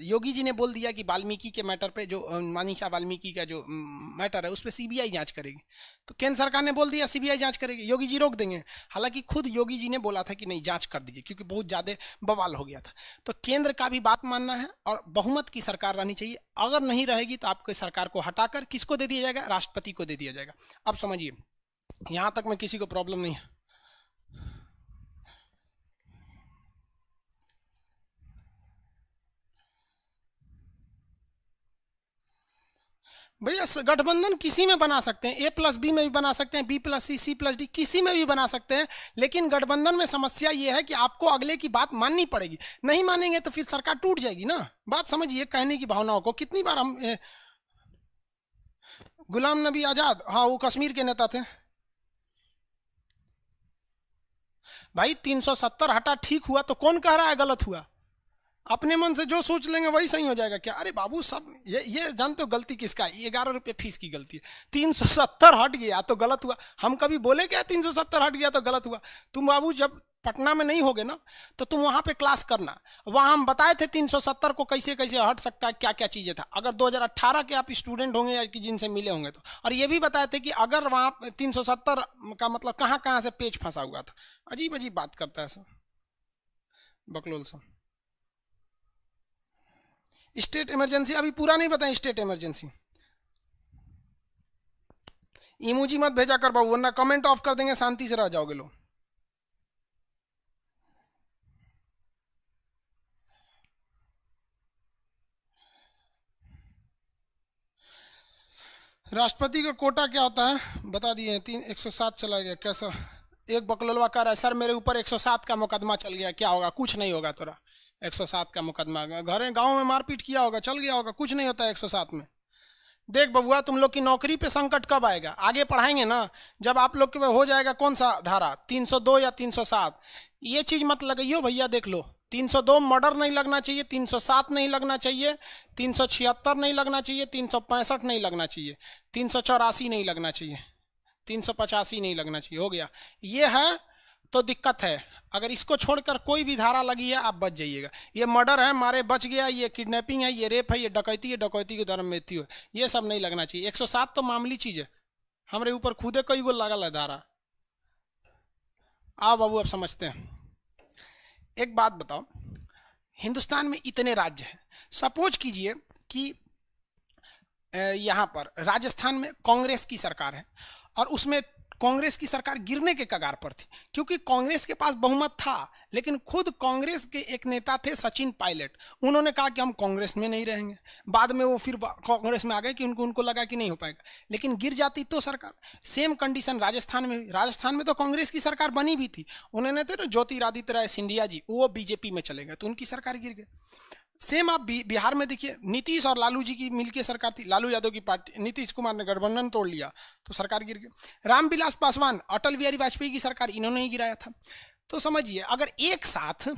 योगी जी ने बोल दिया कि वाल्मीकि के मैटर पे, जो मनीषा वाल्मीकि का जो मैटर है उस पर सीबीआई जांच करेगी। तो केंद्र सरकार ने बोल दिया सीबीआई जांच करेगी, योगी जी रोक देंगे। हालांकि खुद योगी जी ने बोला था कि नहीं जांच कर दीजिए, क्योंकि बहुत ज़्यादा बवाल हो गया था। तो केंद्र का भी बात मानना है और बहुमत की सरकार रहनी चाहिए। अगर नहीं रहेगी तो आपके सरकार को हटाकर किसको दे दिया जाएगा? राष्ट्रपति को दे दिया जाएगा। अब समझिए, यहाँ तक में किसी को प्रॉब्लम नहीं है। भैया गठबंधन किसी में बना सकते हैं, A+B में भी बना सकते हैं, B+C, C+D, किसी में भी बना सकते हैं। लेकिन गठबंधन में समस्या ये है कि आपको अगले की बात माननी पड़ेगी। नहीं मानेंगे तो फिर सरकार टूट जाएगी ना। बात समझिए कहने की भावनाओं को। कितनी बार हम गुलाम नबी आजाद, हाँ वो कश्मीर के नेता थे भाई। 370 हटा, ठीक हुआ तो कौन कह रहा है गलत हुआ? अपने मन से जो सोच लेंगे वही सही हो जाएगा क्या? अरे बाबू सब ये जानते हो गलती किसका है? 11 रुपये फीस की गलती है। 370 हट गया तो गलत हुआ। हम कभी बोले क्या 370 हट गया तो गलत हुआ? तुम बाबू जब पटना में नहीं होगे ना तो तुम वहाँ पे क्लास करना, वहाँ हम बताए थे 370 को कैसे कैसे हट सकता है, क्या क्या चीज़ें था। अगर 2018 के आप स्टूडेंट होंगे या कि जिनसे मिले होंगे तो। और ये भी बताए थे कि अगर वहाँ 370 का मतलब कहाँ कहाँ से पेज फंसा हुआ था। अजीब अजीब बात करता है सर बकलोल सब। स्टेट इमरजेंसी अभी पूरा नहीं बताएं। स्टेट इमरजेंसी इमोजी मत भेजा कर बाबू, वरना कमेंट ऑफ कर देंगे, शांति से रह जाओगे लोग। राष्ट्रपति का कोटा क्या होता है बता दिए। 107 चला गया कैसा? एक बकलोलवा कह रहा है सर मेरे ऊपर 107 का मुकदमा चल गया, क्या होगा? कुछ नहीं होगा तोरा। 107 का मुकदमा घर गांव में मारपीट किया होगा, चल गया होगा, कुछ नहीं होता है 107 में। देख बबुआ, तुम लोग की नौकरी पे संकट कब आएगा? आगे पढ़ाएंगे ना, जब आप लोग के हो जाएगा कौन सा धारा, 302 या 307। ये चीज मत लगाइयो भैया, देख लो 302 मर्डर नहीं लगना चाहिए, 307 नहीं लगना चाहिए, 376 नहीं लगना चाहिए, 365 नहीं लगना चाहिए, 384 नहीं लगना चाहिए, 385 नहीं लगना चाहिए। हो गया, ये है तो दिक्कत है। अगर इसको छोड़कर कोई भी धारा लगी है आप बच जाइएगा। ये मर्डर है, मारे बच गया, ये किडनैपिंग है, ये रेप है, ये डकैती है, डकैती के दौरान मृत्यु है, ये सब नहीं लगना चाहिए। 107 तो मामूली चीज है, हमारे ऊपर खुदे कई गो लगल है धारा। आओ बाबू अब समझते हैं। एक बात बताओ, हिंदुस्तान में इतने राज्य हैं, सपोज कीजिए कि यहाँ पर राजस्थान में कांग्रेस की सरकार है और उसमें कांग्रेस की सरकार गिरने के कगार पर थी, क्योंकि कांग्रेस के पास बहुमत था। लेकिन खुद कांग्रेस के एक नेता थे सचिन पायलट, उन्होंने कहा कि हम कांग्रेस में नहीं रहेंगे। बाद में वो फिर कांग्रेस में आ गए कि उनको लगा कि नहीं हो पाएगा, लेकिन गिर जाती तो सरकार। सेम कंडीशन राजस्थान में, राजस्थान में तो कांग्रेस की सरकार बनी भी थी, उन्होंने थे ना ज्योतिरादित्य राय सिंधिया जी, वो बीजेपी में चले गए तो उनकी सरकार गिर गई। सेम आप बिहार में देखिए, नीतीश और लालू जी की मिलकर सरकार थी, लालू यादव की पार्टी, नीतीश कुमार ने गठबंधन तोड़ लिया तो सरकार गिर गई। रामविलास पासवान, अटल बिहारी वाजपेयी की सरकार, इन्होंने ही गिराया था। तो समझिए, अगर एक साथ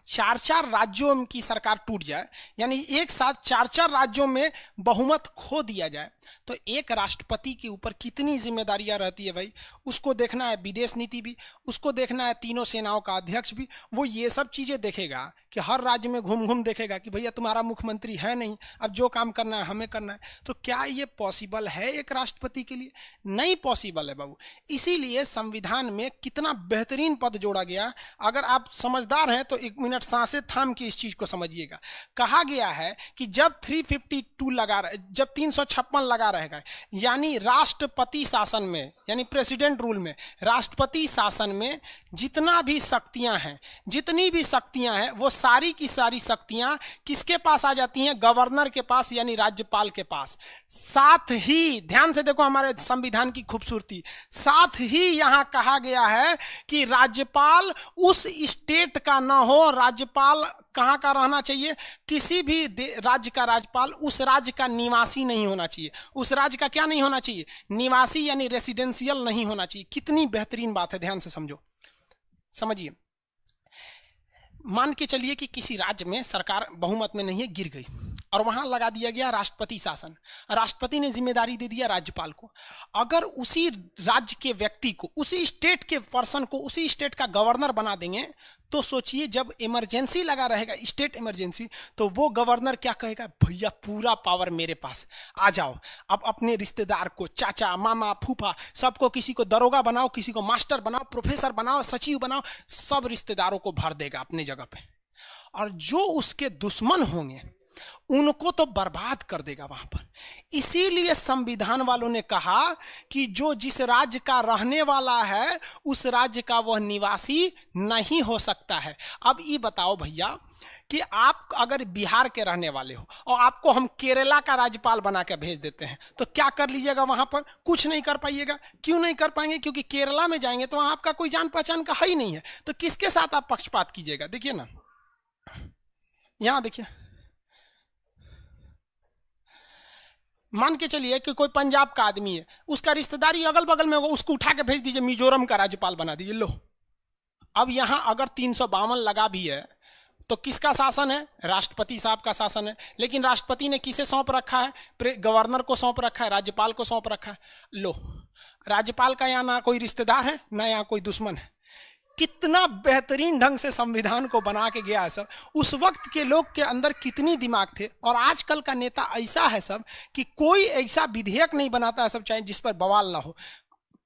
4-4 राज्यों की सरकार टूट जाए, यानी एक साथ 4-4 राज्यों में बहुमत खो दिया जाए, तो एक राष्ट्रपति के ऊपर कितनी जिम्मेदारियां रहती है भाई। उसको देखना है विदेश नीति भी, उसको देखना है तीनों सेनाओं का अध्यक्ष भी, वो ये सब चीजें देखेगा कि हर राज्य में घूम घूम देखेगा कि भैया तुम्हारा मुख्यमंत्री है नहीं, अब जो काम करना है हमें करना है। तो क्या ये पॉसिबल है एक राष्ट्रपति के लिए? नहीं पॉसिबल है बाबू। इसीलिए संविधान में कितना बेहतरीन पद जोड़ा गया। अगर आप समझदार हैं तो 1 मिनट सांसें थाम के इस चीज को समझिएगा। कहा गया है कि जब 352 लगा, जब 356 लगा रहेगा, यानी राष्ट्रपति शासन में, यानी प्रेसिडेंट रूल में, राष्ट्रपति शासन में जितना भी शक्तियां हैं, जितनी भी शक्तियां हैं, वो सारी की सारी शक्तियां किसके पास आ जाती हैं? गवर्नर के पास, यानी राज्यपाल के पास। साथ ही ध्यान से देखो हमारे संविधान की खूबसूरती, साथ ही यहां कहा गया है कि राज्यपाल उस स्टेट का ना हो, राज्यपाल कहां का रहना चाहिए? किसी भी राज्य का राज्यपाल उस राज्य का निवासी नहीं होना चाहिए। उस राज्य का क्या नहीं होना चाहिए? निवासी, यानी रेसिडेंशियल नहीं होना चाहिए। कितनी बेहतरीन बात है, ध्यान से समझो, समझिए। मान के चलिए कि किसी राज्य में सरकार बहुमत में नहीं है, गिर गई, और वहां लगा दिया गया राष्ट्रपति शासन। राष्ट्रपति ने जिम्मेदारी दे दिया राज्यपाल को। अगर उसी राज्य के व्यक्ति को, उसी स्टेट के पर्सन को, उसी स्टेट का गवर्नर बना देंगे, तो सोचिए जब इमरजेंसी लगा रहेगा, स्टेट इमरजेंसी, तो वो गवर्नर क्या कहेगा? भैया पूरा पावर मेरे पास, आ जाओ। अब अपने रिश्तेदार को, चाचा, मामा, फूफा, सबको, किसी को दरोगा बनाओ, किसी को मास्टर बनाओ, प्रोफेसर बनाओ, सचिव बनाओ, सब रिश्तेदारों को भर देगा अपने जगह पे। और जो उसके दुश्मन होंगे उनको तो बर्बाद कर देगा वहां पर। इसीलिए संविधान वालों ने कहा कि जो जिस राज्य का रहने वाला है उस राज्य का वह निवासी नहीं हो सकता है। अब ये बताओ भैया कि आप अगर बिहार के रहने वाले हो और आपको हम केरला का राज्यपाल बना के भेज देते हैं, तो क्या कर लीजिएगा? वहां पर कुछ नहीं कर पाइएगा। क्यों नहीं कर पाएंगे? क्योंकि केरला में जाएंगे तो वहां आपका कोई जान पहचान का है ही नहीं है। तो किसके साथ आप पक्षपात कीजिएगा? देखिए ना, यहां देखिए, मान के चलिए कि कोई पंजाब का आदमी है, उसका रिश्तेदारी अगल बगल में होगा, उसको उठा के भेज दीजिए, मिजोरम का राज्यपाल बना दीजिए। लो, अब यहां अगर 352 लगा भी है तो किसका शासन है? राष्ट्रपति साहब का शासन है। लेकिन राष्ट्रपति ने किसे सौंप रखा है? गवर्नर को सौंप रखा है, राज्यपाल को सौंप रखा है। लो, राज्यपाल का यहाँ ना कोई रिश्तेदार है, ना यहाँ कोई दुश्मन है। कितना बेहतरीन ढंग से संविधान को बना के गया है सब। उस वक्त के लोग के अंदर कितनी दिमाग थे। और आजकल का नेता ऐसा है सब कि कोई ऐसा विधेयक नहीं बनाता है सब, चाहे जिस पर बवाल ना हो।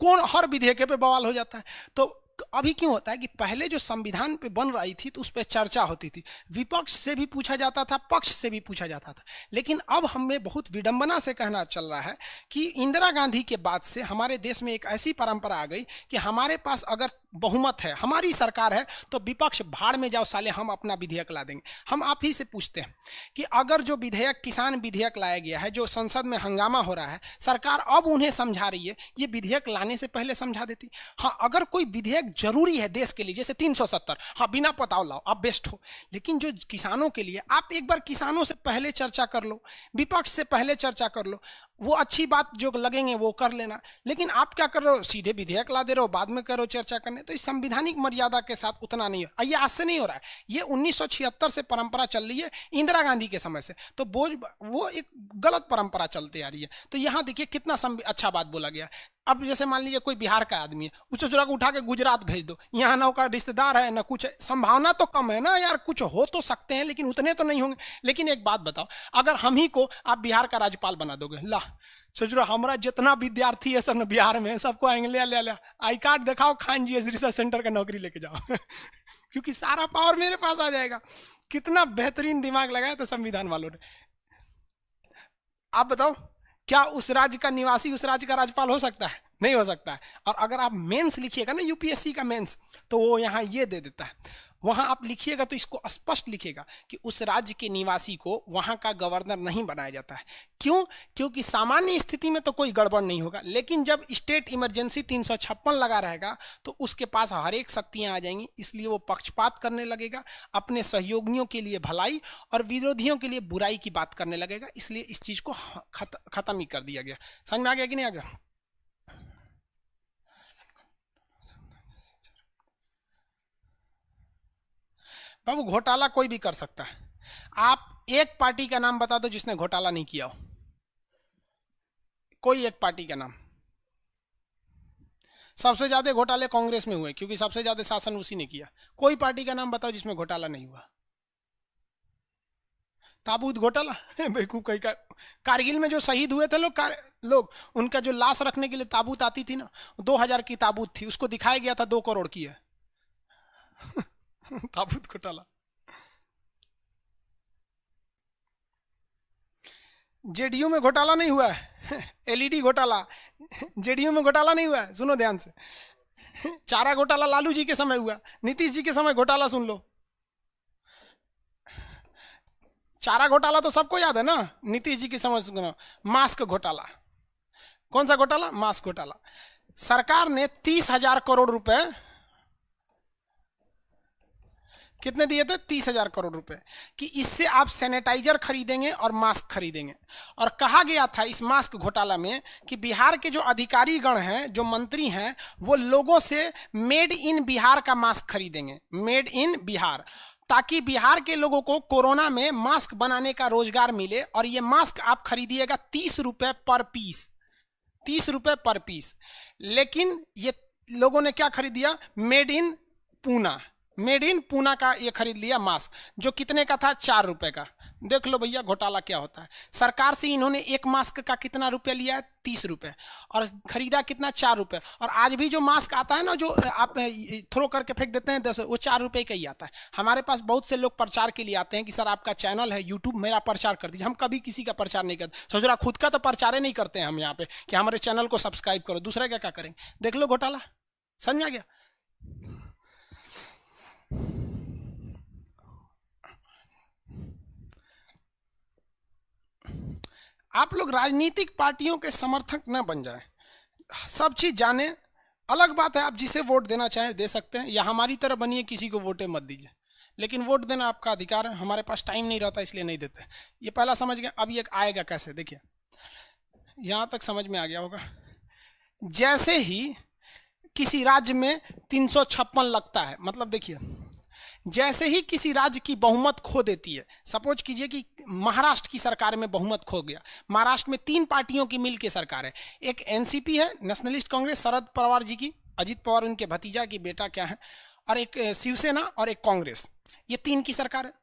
कौन हर विधेयक पे बवाल हो जाता है। तो अभी क्यों होता है कि पहले जो संविधान पे बन रही थी तो उस पर चर्चा होती थी, विपक्ष से भी पूछा जाता था, पक्ष से भी पूछा जाता था। लेकिन अब हमें बहुत विडंबना से कहना चल रहा है कि इंदिरा गांधी के बाद से हमारे देश में एक ऐसी परंपरा आ गई कि हमारे पास अगर बहुमत है, हमारी सरकार है, तो विपक्ष भाड़ में जाओ साले, हम अपना विधेयक ला देंगे। हम आप ही से पूछते हैं कि अगर जो विधेयक, किसान विधेयक लाया गया है, जो संसद में हंगामा हो रहा है, सरकार अब उन्हें समझा रही है, ये विधेयक लाने से पहले समझा देती। हाँ, अगर कोई विधेयक जरूरी है देश के लिए, जैसे 370, हाँ बिना पताव लाओ आप बेस्ट हो, लेकिन जो किसानों के लिए आप एक बार किसानों से पहले चर्चा कर लो, विपक्ष से पहले चर्चा कर लो, वो अच्छी बात जो लगेंगे वो कर लेना। लेकिन आप क्या कर रहे हो, सीधे विधेयक ला दे रहे हो, बाद में करो चर्चा करने। तो इस संवैधानिक मर्यादा के साथ उतना नहीं है। ये आज से नहीं हो रहा है, ये 1976 से परंपरा चल रही है, इंदिरा गांधी के समय से। तो वो एक गलत परंपरा चलती आ रही है। तो यहाँ देखिए कितना अच्छा बात बोला गया। अब जैसे मान लीजिए कोई बिहार का आदमी है, उसे चुरा के उठा के गुजरात भेज दो, यहाँ ना उसका रिश्तेदार है ना कुछ है, संभावना तो कम है ना यार, कुछ हो तो सकते हैं लेकिन उतने तो नहीं होंगे। लेकिन एक बात बताओ, अगर हम ही को आप बिहार का राज्यपाल बना दोगे, ला सोच रहा हमारा जितना विद्यार्थी है सब बिहार में, सबको आएंगे ले आई कार्ड दिखाओ, खान जी रिसर्च सेंटर का नौकरी लेके जाओ क्योंकि सारा पावर मेरे पास आ जाएगा। कितना बेहतरीन दिमाग लगाया था संविधान वालों ने। आप बताओ क्या उस राज्य का निवासी उस राज्य का राज्यपाल हो सकता है? नहीं हो सकता है। और अगर आप मेंस लिखिएगा ना, यूपीएससी का मेंस, तो वो यहाँ ये दे देता है, वहां आप लिखिएगा तो इसको स्पष्ट लिखिएगा कि उस राज्य के निवासी को वहां का गवर्नर नहीं बनाया जाता है। क्यों? क्योंकि सामान्य स्थिति में तो कोई गड़बड़ नहीं होगा, लेकिन जब स्टेट इमरजेंसी 356 लगा रहेगा तो उसके पास हर एक शक्तियां आ जाएंगी, इसलिए वो पक्षपात करने लगेगा, अपने सहयोगियों के लिए भलाई और विरोधियों के लिए बुराई की बात करने लगेगा। इसलिए इस चीज को खत्म ही कर दिया गया। समझ में आ गया कि नहीं आ गया? बाबू घोटाला कोई भी कर सकता है। आप एक पार्टी का नाम बता दो जिसने घोटाला नहीं किया हो, कोई एक पार्टी का नाम। सबसे ज्यादा घोटाले कांग्रेस में हुए क्योंकि सबसे ज्यादा शासन उसी ने किया। कोई पार्टी का नाम बताओ जिसमें घोटाला नहीं हुआ। ताबूत घोटाला बेवकूफ कहीं का। कारगिल में जो शहीद हुए थे लोग उनका जो लाश रखने के लिए ताबूत आती थी ना, 2000 की ताबूत थी, उसको दिखाया गया था 2 करोड़ की है ताबूत घोटाला। जेडीयू में घोटाला नहीं हुआ है एलईडी घोटाला जेडीयू में घोटाला नहीं हुआ है, सुनो ध्यान से। चारा घोटाला लालू जी के समय हुआ, नीतीश जी के समय घोटाला सुन लो। चारा घोटाला तो सबको याद है ना, नीतीश जी के समय। मास्क घोटाला, कौन सा घोटाला? मास्क घोटाला। सरकार ने 30,000 करोड़ रुपए कितने दिए थे? 30,000 करोड़ रुपए कि इससे आप सैनिटाइजर खरीदेंगे और मास्क खरीदेंगे। और कहा गया था इस मास्क घोटाला में कि बिहार के जो अधिकारी गण हैं, जो मंत्री हैं, वो लोगों से मेड इन बिहार का मास्क खरीदेंगे, मेड इन बिहार, ताकि बिहार के लोगों को कोरोना में मास्क बनाने का रोजगार मिले। और ये मास्क आप खरीदिएगा 30 रुपए पर पीस, 30 रुपए पर पीस। लेकिन ये लोगों ने क्या खरीद दिया? Made in Poona, made in Poona का ये खरीद लिया मास्क, जो कितने का था? 4 रुपए का। देख लो भैया घोटाला क्या होता है। सरकार से इन्होंने एक मास्क का कितना रुपया लिया है? 30 रुपए, और खरीदा कितना? 4 रुपए। और आज भी जो मास्क आता है ना, जो आप थ्रो करके फेंक देते हैं 10, वो 4 रुपए का ही आता है। हमारे पास बहुत से लोग प्रचार के लिए आते हैं कि सर आपका चैनल है यूट्यूब, मेरा प्रचार कर दीजिए। हम कभी किसी का प्रचार नहीं करते। सोच रहा खुद का तो प्रचार नहीं करते हैं हम यहाँ पे कि हमारे चैनल को सब्सक्राइब करो, दूसरा क्या करेंगे? देख लो घोटाला, समझ में आ गया? आप लोग राजनीतिक पार्टियों के समर्थक न बन जाएं, सब चीज जाने। अलग बात है आप जिसे वोट देना चाहें दे सकते हैं, या हमारी तरह बनिए, किसी को वोटे मत दीजिए, लेकिन वोट देना आपका अधिकार है। हमारे पास टाइम नहीं रहता इसलिए नहीं देते। ये पहला समझ गए। अब ये आएगा कैसे, देखिए यहां तक समझ में आ गया होगा। जैसे ही किसी राज्य में 356 लगता है, मतलब देखिए जैसे ही किसी राज्य की बहुमत खो देती है, सपोज कीजिए कि महाराष्ट्र की सरकार में बहुमत खो गया। महाराष्ट्र में 3 पार्टियों की मिल के सरकार है, एक एनसीपी है, नेशनलिस्ट कांग्रेस, शरद पवार जी की, अजित पवार उनके भतीजा की बेटा क्या है, और एक शिवसेना और एक कांग्रेस, ये 3 की सरकार है।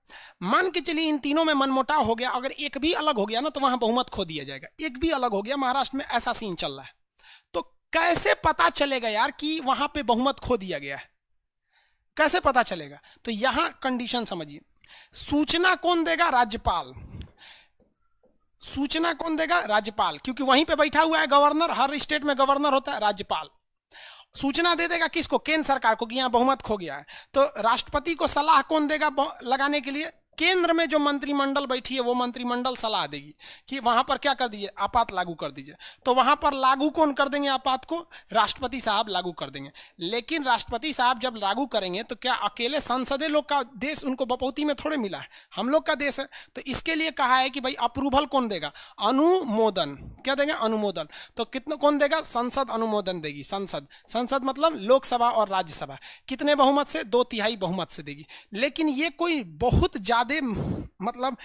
मान के चलिए इन तीनों में मनमुटाव हो गया, अगर एक भी अलग हो गया ना तो वहां बहुमत खो दिया जाएगा। एक भी अलग हो गया महाराष्ट्र में, ऐसा सीन चल रहा है। तो कैसे पता चलेगा यार कि वहां पे बहुमत खो दिया गया है? कैसे पता चलेगा? तो यहां कंडीशन समझिए। सूचना कौन देगा? राज्यपाल। सूचना कौन देगा? राज्यपाल, क्योंकि वहीं पे बैठा हुआ है गवर्नर, हर स्टेट में गवर्नर होता है, राज्यपाल। सूचना दे देगा किसको? केंद्र सरकार को कि यहां बहुमत खो गया है। तो राष्ट्रपति को सलाह कौन देगा लगाने के लिए? केंद्र में जो मंत्रिमंडल बैठी है वो मंत्रिमंडल सलाह देगी कि वहां पर क्या कर दीजिए, आपात लागू कर दीजिए। तो वहां पर लागू कौन कर देंगे आपात को? राष्ट्रपति साहब लागू कर देंगे। लेकिन राष्ट्रपति साहब जब लागू करेंगे तो क्या अकेले संसदीय लोग का देश उनको बपौती में थोड़े मिला है, हम लोग का देश है। तो इसके लिए कहा है कि भाई अप्रूवल कौन देगा? अनुमोदन। क्या देंगे? अनुमोदन। तो कितना कौन देगा? संसद अनुमोदन देगी। संसद, संसद मतलब लोकसभा और राज्यसभा। कितने बहुमत से? 2/3 बहुमत से देगी। लेकिन ये कोई बहुत ज्यादा मतलब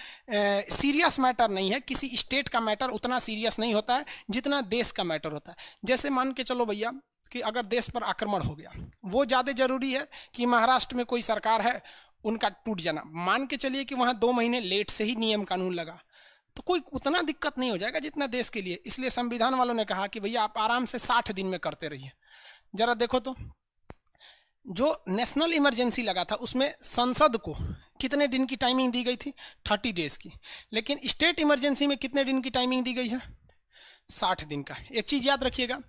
सीरियस मैटर नहीं है। किसी स्टेट का मैटर उतना सीरियस नहीं होता है जितना देश का मैटर होता है। जैसे मान के चलो भैया कि अगर देश पर आक्रमण हो गया, वो ज़्यादा जरूरी है कि महाराष्ट्र में कोई सरकार है उनका टूट जाना। मान के चलिए कि वहाँ 2 महीने लेट से ही नियम कानून लगा तो कोई उतना दिक्कत नहीं हो जाएगा जितना देश के लिए। इसलिए संविधान वालों ने कहा कि भैया आप आराम से 60 दिन में करते रहिए। जरा देखो तो जो नेशनल इमरजेंसी लगा था उसमें संसद को कितने दिन की टाइमिंग दी गई थी? 30 डेज की। लेकिन स्टेट इमरजेंसी में कितने दिन की टाइमिंग दी गई है? 60 दिन का। एक चीज याद रखिएगा,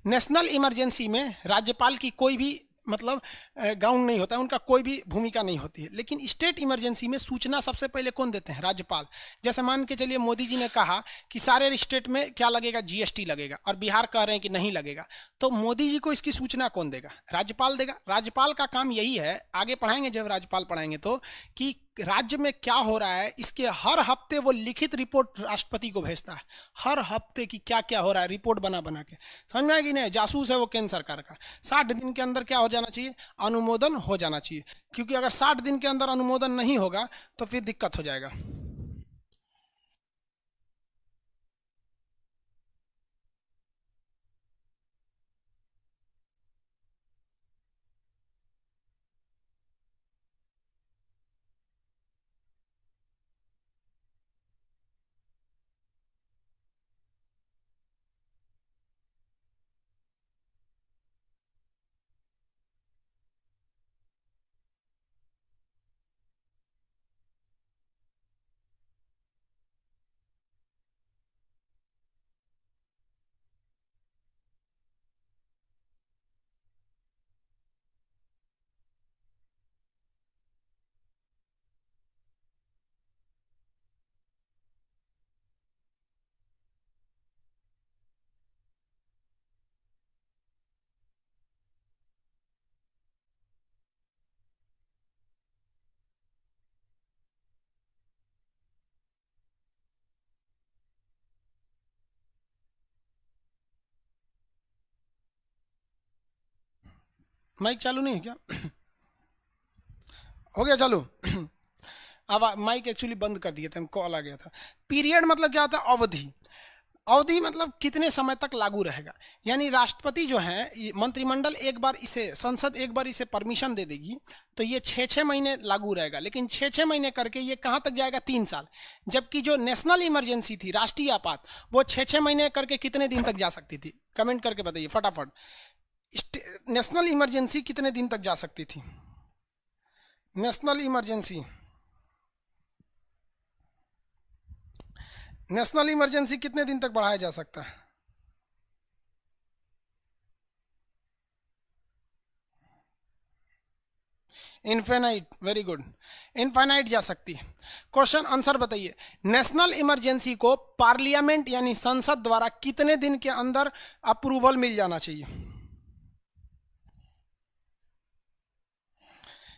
नेशनल इमरजेंसी में राज्यपाल की कोई भी मतलब ग्राउंड नहीं होता है, उनका कोई भी भूमिका नहीं होती है। लेकिन स्टेट इमरजेंसी में सूचना सबसे पहले कौन देते हैं? राज्यपाल। जैसे मान के चलिए मोदी जी ने कहा कि सारे स्टेट में क्या लगेगा? जीएसटी लगेगा, और बिहार कह रहे हैं कि नहीं लगेगा। तो मोदी जी को इसकी सूचना कौन देगा? राज्यपाल देगा। राज्यपाल का काम यही है, आगे पढ़ाएंगे जब राज्यपाल पढ़ाएंगे तो, कि राज्य में क्या हो रहा है इसके हर हफ्ते वो लिखित रिपोर्ट राष्ट्रपति को भेजता है। हर हफ्ते की क्या क्या हो रहा है रिपोर्ट बना बना के। समझ में आएगी? नहीं, जासूस है वो केंद्र सरकार का। 60 दिन के अंदर क्या हो जाना चाहिए? अनुमोदन हो जाना चाहिए। क्योंकि अगर 60 दिन के अंदर अनुमोदन नहीं होगा तो फिर दिक्कत हो जाएगा। माइक चालू नहीं है क्या? हो गया चालू? अब माइक एक्चुअली बंद कर दिए थे, कॉल आ गया था। पीरियड मतलब क्या होता है? अवधि। अवधि मतलब कितने समय तक लागू रहेगा। यानी राष्ट्रपति जो है, मंत्रिमंडल एक बार इसे, संसद एक बार इसे परमिशन दे देगी तो ये 6-6 महीने लागू रहेगा। लेकिन 6-6 महीने करके ये कहाँ तक जाएगा? 3 साल। जबकि जो नेशनल इमरजेंसी थी, राष्ट्रीय आपात, वो 6-6 महीने करके कितने दिन तक जा सकती थी? कमेंट करके बताइए फटाफट। नेशनल इमरजेंसी कितने दिन तक जा सकती थी? नेशनल इमरजेंसी, नेशनल इमरजेंसी कितने दिन तक बढ़ाया जा सकता है? इनफाइनाइट। वेरी गुड, इनफाइनाइट जा सकती है। क्वेश्चन आंसर बताइए। नेशनल इमरजेंसी को पार्लियामेंट यानी संसद द्वारा कितने दिन के अंदर अप्रूवल मिल जाना चाहिए?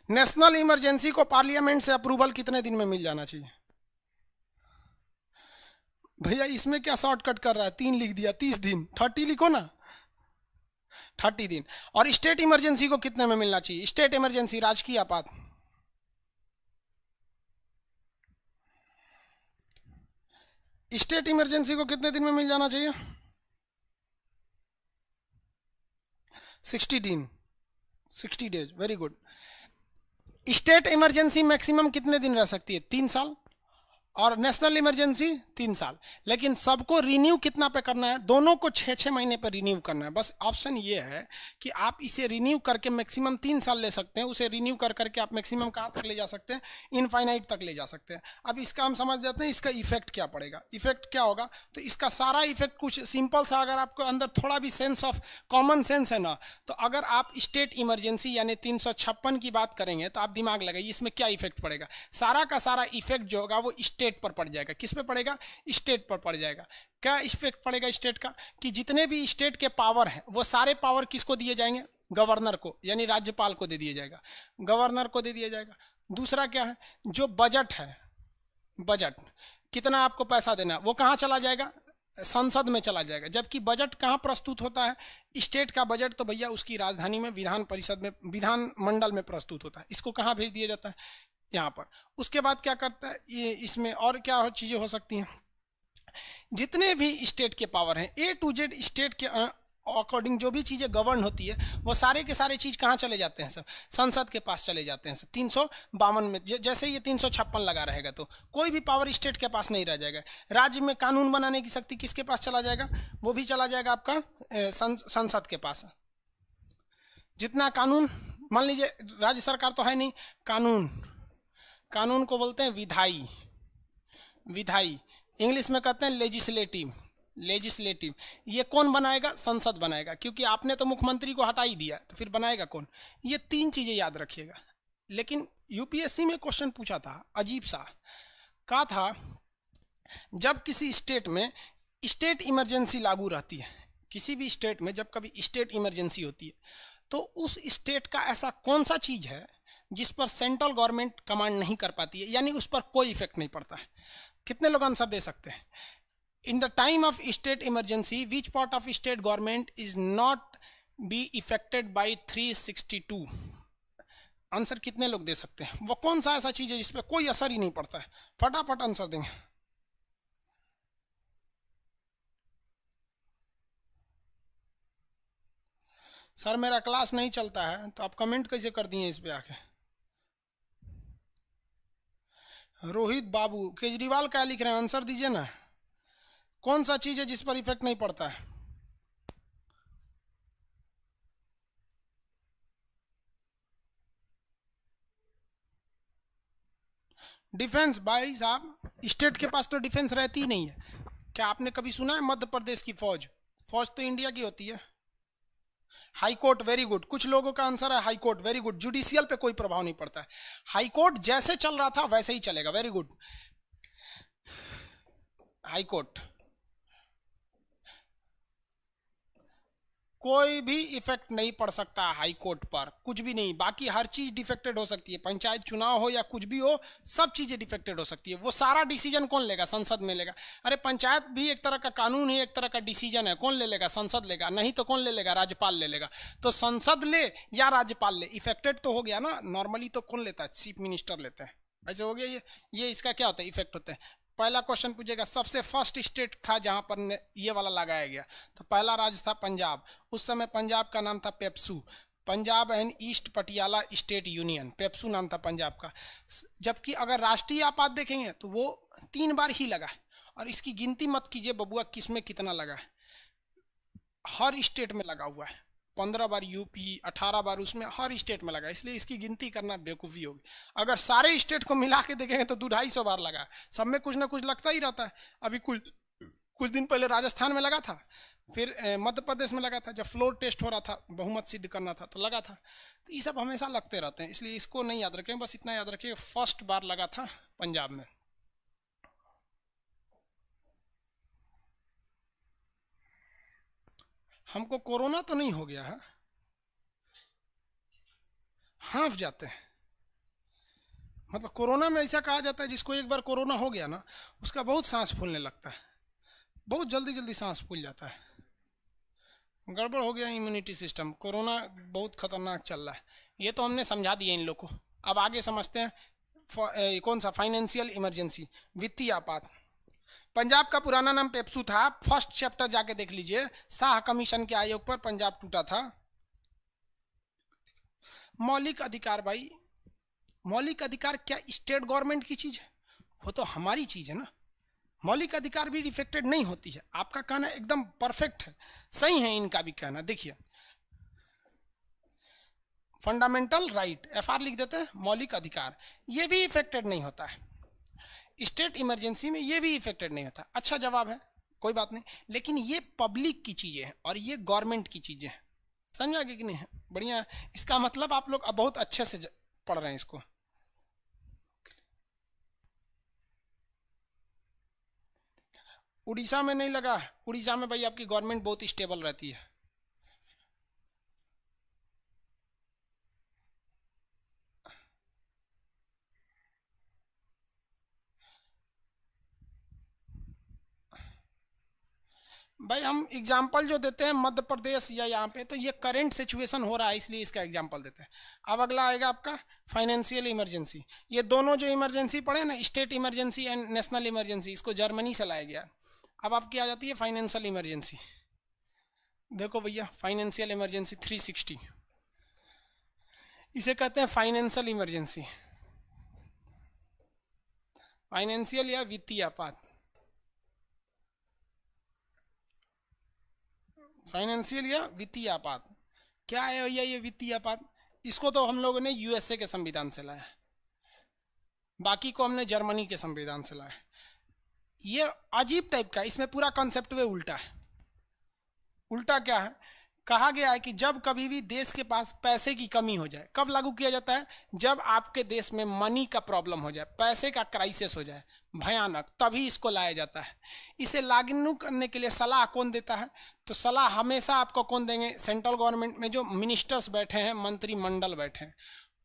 नेशनल इमरजेंसी को पार्लियामेंट से अप्रूवल कितने दिन में मिल जाना चाहिए? भैया इसमें क्या शॉर्टकट कर रहा है? 3 लिख दिया, 30 दिन। 30 लिखो ना, 30 दिन। और स्टेट इमरजेंसी को कितने में मिलना चाहिए? स्टेट इमरजेंसी, राजकीय आपात, स्टेट इमरजेंसी को कितने दिन में मिल जाना चाहिए? 60 दिन, 60 days. Very good. State emergency maximum कितने दिन रह सकती है? 3 साल। और नेशनल इमरजेंसी 3 साल। लेकिन सबको रिन्यू कितना पे करना है? दोनों को 6-6 महीने पे रिन्यू करना है। बस ऑप्शन ये है कि आप इसे रिन्यू करके मैक्सिमम 3 साल ले सकते हैं, उसे रिन्यू कर करके आप मैक्सिमम कहाँ तक ले जा सकते हैं? इनफाइनाइट तक ले जा सकते हैं। अब इसका हम समझ जाते हैं इसका इफेक्ट क्या पड़ेगा। इफेक्ट क्या होगा? तो इसका सारा इफेक्ट कुछ सिंपल सा, अगर आपको अंदर थोड़ा भी सेंस ऑफ कॉमन सेंस है ना, तो अगर आप स्टेट इमरजेंसी यानी 356 की बात करेंगे तो आप दिमाग लगाइए इसमें क्या इफेक्ट पड़ेगा। सारा का सारा इफेक्ट जो होगा वो स्टेट पर पड़ जाएगा। किस पे पड़ेगा? स्टेट पर पड़ जाएगा। क्या इफेक्ट पड़ेगा स्टेट का? कि जितने भी स्टेट के पावर हैं वो सारे पावर किसको दिए जाएंगे? गवर्नर को, यानी राज्यपाल को दे दिया जाएगा, गवर्नर को दे दिया जाएगा। दूसरा क्या है? जो बजट है, बजट कितना आपको पैसा देना है वो कहाँ चला जाएगा? संसद में चला जाएगा। जबकि बजट कहाँ प्रस्तुत होता है? स्टेट का बजट तो भैया उसकी राजधानी में विधान परिषद में, विधान मंडल में प्रस्तुत होता है। इसको कहाँ भेज दिया जाता है? यहाँ पर। उसके बाद क्या करता है ये, इसमें और क्या चीज़ें हो सकती हैं? जितने भी स्टेट के पावर हैं A to Z स्टेट के अकॉर्डिंग जो भी चीज़ें गवर्न होती है वो सारे के सारे चीज़ कहाँ चले जाते हैं? सब संसद के पास चले जाते हैं। सब 352 में जैसे ये 356 लगा रहेगा तो कोई भी पावर स्टेट के पास नहीं रह जाएगा। राज्य में कानून बनाने की शक्ति किसके पास चला जाएगा? वो भी चला जाएगा आपका संसद के पास। जितना कानून, मान लीजिए राज्य सरकार तो है नहीं, कानून को बोलते हैं विधायी, विधायी इंग्लिश में कहते हैं लेजिस्लेटिव, लेजिस्लेटिव। ये कौन बनाएगा? संसद बनाएगा, क्योंकि आपने तो मुख्यमंत्री को हटा ही दिया तो फिर बनाएगा कौन? ये 3 चीज़ें याद रखिएगा। लेकिन यूपीएससी में क्वेश्चन पूछा था अजीब सा, कहा था जब किसी स्टेट में स्टेट इमरजेंसी लागू रहती है, किसी भी स्टेट में जब कभी स्टेट इमरजेंसी होती है तो उस स्टेट का ऐसा कौन सा चीज़ है जिस पर सेंट्रल गवर्नमेंट कमांड नहीं कर पाती है, यानी उस पर कोई इफेक्ट नहीं पड़ता है। कितने लोग आंसर दे सकते हैं? In the time of state emergency which part of state government is not be affected by 362? Answer कितने लोग दे सकते हैं? वो कौन सा ऐसा चीज है जिस पर कोई असर ही नहीं पड़ता है? फटाफट आंसर देंगे। सर मेरा क्लास नहीं चलता है, तो आप कमेंट कैसे कर दिए इस पे आके? रोहित बाबू, केजरीवाल क्या लिख रहे हैं? आंसर दीजिए ना। कौन सा चीज है जिस पर इफेक्ट नहीं पड़ता है? डिफेंस। भाई साहब स्टेट के पास तो डिफेंस रहती ही नहीं है। क्या आपने कभी सुना है मध्य प्रदेश की फौज? फौज तो इंडिया की होती है। High court, very good. कुछ लोगों का आंसर है high court, very good. Judicial पे कोई प्रभाव नहीं पड़ता है। हाई कोर्ट जैसे चल रहा था वैसे ही चलेगा, वेरी गुड। हाई कोर्ट कोई भी इफेक्ट नहीं पड़ सकता हाई कोर्ट पर, कुछ भी नहीं। बाकी हर चीज डिफेक्टेड हो सकती है, पंचायत चुनाव हो या कुछ भी हो, सब चीजें डिफेक्टेड हो सकती है। वो सारा डिसीजन कौन लेगा? संसद में लेगा। अरे पंचायत भी एक तरह का कानून है, एक तरह का डिसीजन है, कौन ले लेगा? संसद लेगा। नहीं तो कौन ले लेगा? राज्यपाल ले लेगा। तो संसद ले या राज्यपाल ले, इफेक्टेड तो हो गया ना। नॉर्मली तो कौन लेता है? चीफ मिनिस्टर लेते हैं। ऐसे हो गया ये इसका क्या होता है? इफेक्ट होता है। पहला क्वेश्चन पूछेगा सबसे फर्स्ट स्टेट था जहां पर ये वाला लगाया गया, तो पहला राज्य था पंजाब। उस समय पंजाब का नाम था PEPSU, Punjab and east Patiala state union, PEPSU नाम था पंजाब का। जबकि अगर राष्ट्रीय आपात देखेंगे तो वो 3 बार ही लगा। और इसकी गिनती मत कीजिए बबुआ किस में कितना लगा है, हर स्टेट में लगा हुआ है। 15 बार यूपी, 18 बार उसमें, हर स्टेट में लगा। इसलिए इसकी गिनती करना बेवकूफ़ी होगी। अगर सारे स्टेट को मिला के देखेंगे तो 250 बार लगा। सब में कुछ ना कुछ लगता ही रहता है। अभी कुछ दिन पहले राजस्थान में लगा था, फिर मध्य प्रदेश में लगा था, जब फ्लोर टेस्ट हो रहा था, बहुमत सिद्ध करना था तो लगा था। तो ये सब हमेशा लगते रहते हैं, इसलिए इसको नहीं याद रखें। बस इतना याद रखिए फर्स्ट बार लगा था पंजाब में। हमको कोरोना तो नहीं हो गया है, हाँफ जाते हैं। मतलब कोरोना में ऐसा कहा जाता है जिसको एक बार कोरोना हो गया ना, उसका बहुत सांस फूलने लगता है, बहुत जल्दी जल्दी सांस फूल जाता है। गड़बड़ हो गया इम्यूनिटी सिस्टम। कोरोना बहुत खतरनाक चल रहा है। ये तो हमने समझा दिया इन लोग को। अब आगे समझते हैं कौन सा? फाइनेंशियल इमरजेंसी, वित्तीय आपात। पंजाब का पुराना नाम पेप्सू था। फर्स्ट चैप्टर जाके देख लीजिए, शाह कमीशन के आयोग पर पंजाब टूटा था। मौलिक अधिकार, भाई मौलिक अधिकार क्या स्टेट गवर्नमेंट की चीज है? वो तो हमारी चीज है ना, मौलिक अधिकार भी इफेक्टेड नहीं होती है। आपका कहना एकदम परफेक्ट है, सही है इनका भी कहना। देखिए फंडामेंटल राइट, एफआर लिख देते हैं, मौलिक अधिकार, ये भी इफेक्टेड नहीं होता है। स्टेट इमरजेंसी में ये भी इफेक्टेड नहीं होता। अच्छा जवाब है, कोई बात नहीं, लेकिन ये पब्लिक की चीजें हैं और ये गवर्नमेंट की चीजें हैं। समझ आ गया कि नहीं है? बढ़िया। इसका मतलब आप लोग अब बहुत अच्छे से पढ़ रहे हैं इसको। उड़ीसा में नहीं लगा, उड़ीसा में भाई आपकी गवर्नमेंट बहुत स्टेबल रहती है। भाई हम एग्जाम्पल जो देते हैं मध्य प्रदेश या यहाँ पे, तो ये करंट सिचुएशन हो रहा है इसलिए इसका एग्जाम्पल देते हैं। अब अगला आएगा आपका फाइनेंशियल इमरजेंसी। ये दोनों जो इमरजेंसी पढ़े ना, state emergency and national emergency, इसको जर्मनी से लाया गया। अब आपकी आ जाती है फाइनेंशियल इमरजेंसी। देखो भैया फाइनेंशियल इमरजेंसी 360, इसे कहते हैं फाइनेंशियल इमरजेंसी, फाइनेंशियल या वित्तीय आपात। फाइनेंशियल या वित्तीय आपात क्या है भैया ये वित्तीय आपात? इसको तो हम लोगों ने यूएसए के संविधान से लाया, बाकी को हमने जर्मनी के संविधान से लाया। ये अजीब टाइप का, इसमें पूरा कॉन्सेप्ट वे उल्टा है। उल्टा क्या है? कहा गया है कि जब कभी भी देश के पास पैसे की कमी हो जाए, कब लागू किया जाता है? जब आपके देश में मनी का प्रॉब्लम हो जाए, पैसे का क्राइसिस हो जाए भयानक, तभी इसको लाया जाता है। इसे लागू करने के लिए सलाह कौन देता है? तो सलाह हमेशा आपको कौन देंगे? सेंट्रल गवर्नमेंट में जो मिनिस्टर्स बैठे हैं, मंत्रिमंडल बैठे हैं,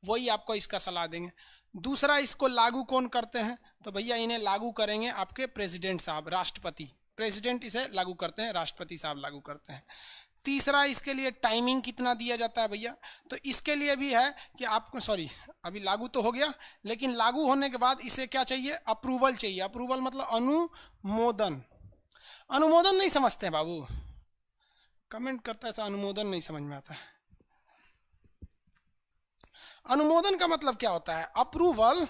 वही आपको इसका सलाह देंगे। दूसरा, इसको लागू कौन करते हैं? तो भैया इन्हें लागू करेंगे आपके प्रेसिडेंट साहब, राष्ट्रपति। प्रेसिडेंट इसे लागू करते हैं, राष्ट्रपति साहब लागू करते हैं। तीसरा, इसके लिए टाइमिंग कितना दिया जाता है भैया? तो इसके लिए भी है कि आपको, सॉरी अभी लागू तो हो गया, लेकिन लागू होने के बाद इसे क्या चाहिए? अप्रूवल चाहिए। अप्रूवल मतलब अनुमोदन। अनुमोदन नहीं समझते हैं बाबू? कमेंट करता है ऐसा, अनुमोदन नहीं समझ में आता है। अनुमोदन का मतलब क्या होता है? अप्रूवल।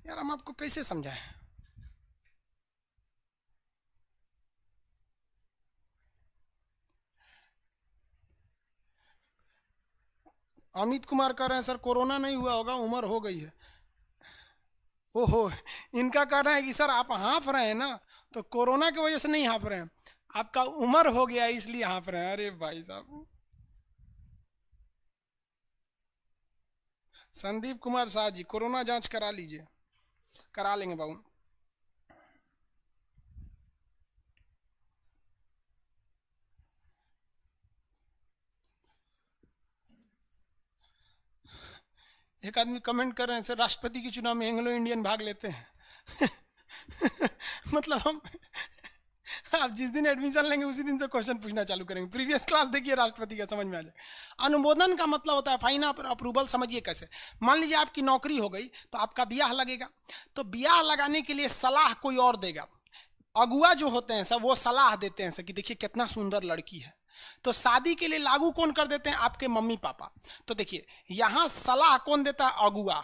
यार हम आपको कैसे समझाएं? अमित कुमार कह रहे हैं सर कोरोना नहीं हुआ होगा, उम्र हो गई है। ओहो, इनका कहना है कि सर आप हाँफ रहे हैं ना, तो कोरोना की वजह से नहीं हाँफ रहे हैं, आपका उम्र हो गया है इसलिए हाँफ रहे हैं। अरे भाई साहब। संदीप कुमार शाह जी, कोरोना जांच करा लीजिए। करा लेंगे बाबू। एक आदमी कमेंट कर रहे हैं सर राष्ट्रपति के चुनाव में एंग्लो इंडियन भाग लेते हैं। मतलब हम आप जिस दिन एडमिशन लेंगे उसी दिन से क्वेश्चन पूछना चालू करेंगे। प्रीवियस क्लास देखिए राष्ट्रपति का, समझ में आ जाए। अनुमोदन का मतलब होता है फाइनल अप्रूवल। समझिए कैसे। मान लीजिए आपकी नौकरी हो गई तो आपका ब्याह लगेगा, तो ब्याह लगाने के लिए सलाह कोई और देगा। अगुआ जो होते हैं सब वो सलाह देते हैं सर कि देखिए कितना सुंदर लड़की है, तो शादी के लिए लागू कौन कर देते हैं? आपके मम्मी पापा। तो देखिए यहां सलाह कौन देता है? अगुआ।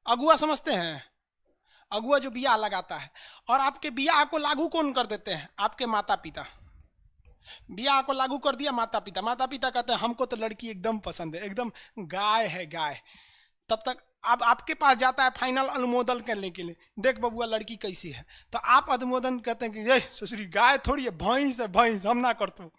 अगुआ समझते हैं? अगुआ जो बियाह लगाता है। और आपके बियाह को लागू कौन कर देते हैं? आपके माता पिता। बियाह को लागू कर दिया माता पिता। माता पिता कहते हैं हमको तो लड़की एकदम पसंद है, एकदम गाय है गाय। तब तक अब आपके पास जाता है फाइनल अनुमोदन करने के लिए, देख बबुआ लड़की कैसी है। तो आप अनुमोदन कहते हैं कि ये ससुरी गाय थोड़ी है, भैंस है भैंस, हम ना करते।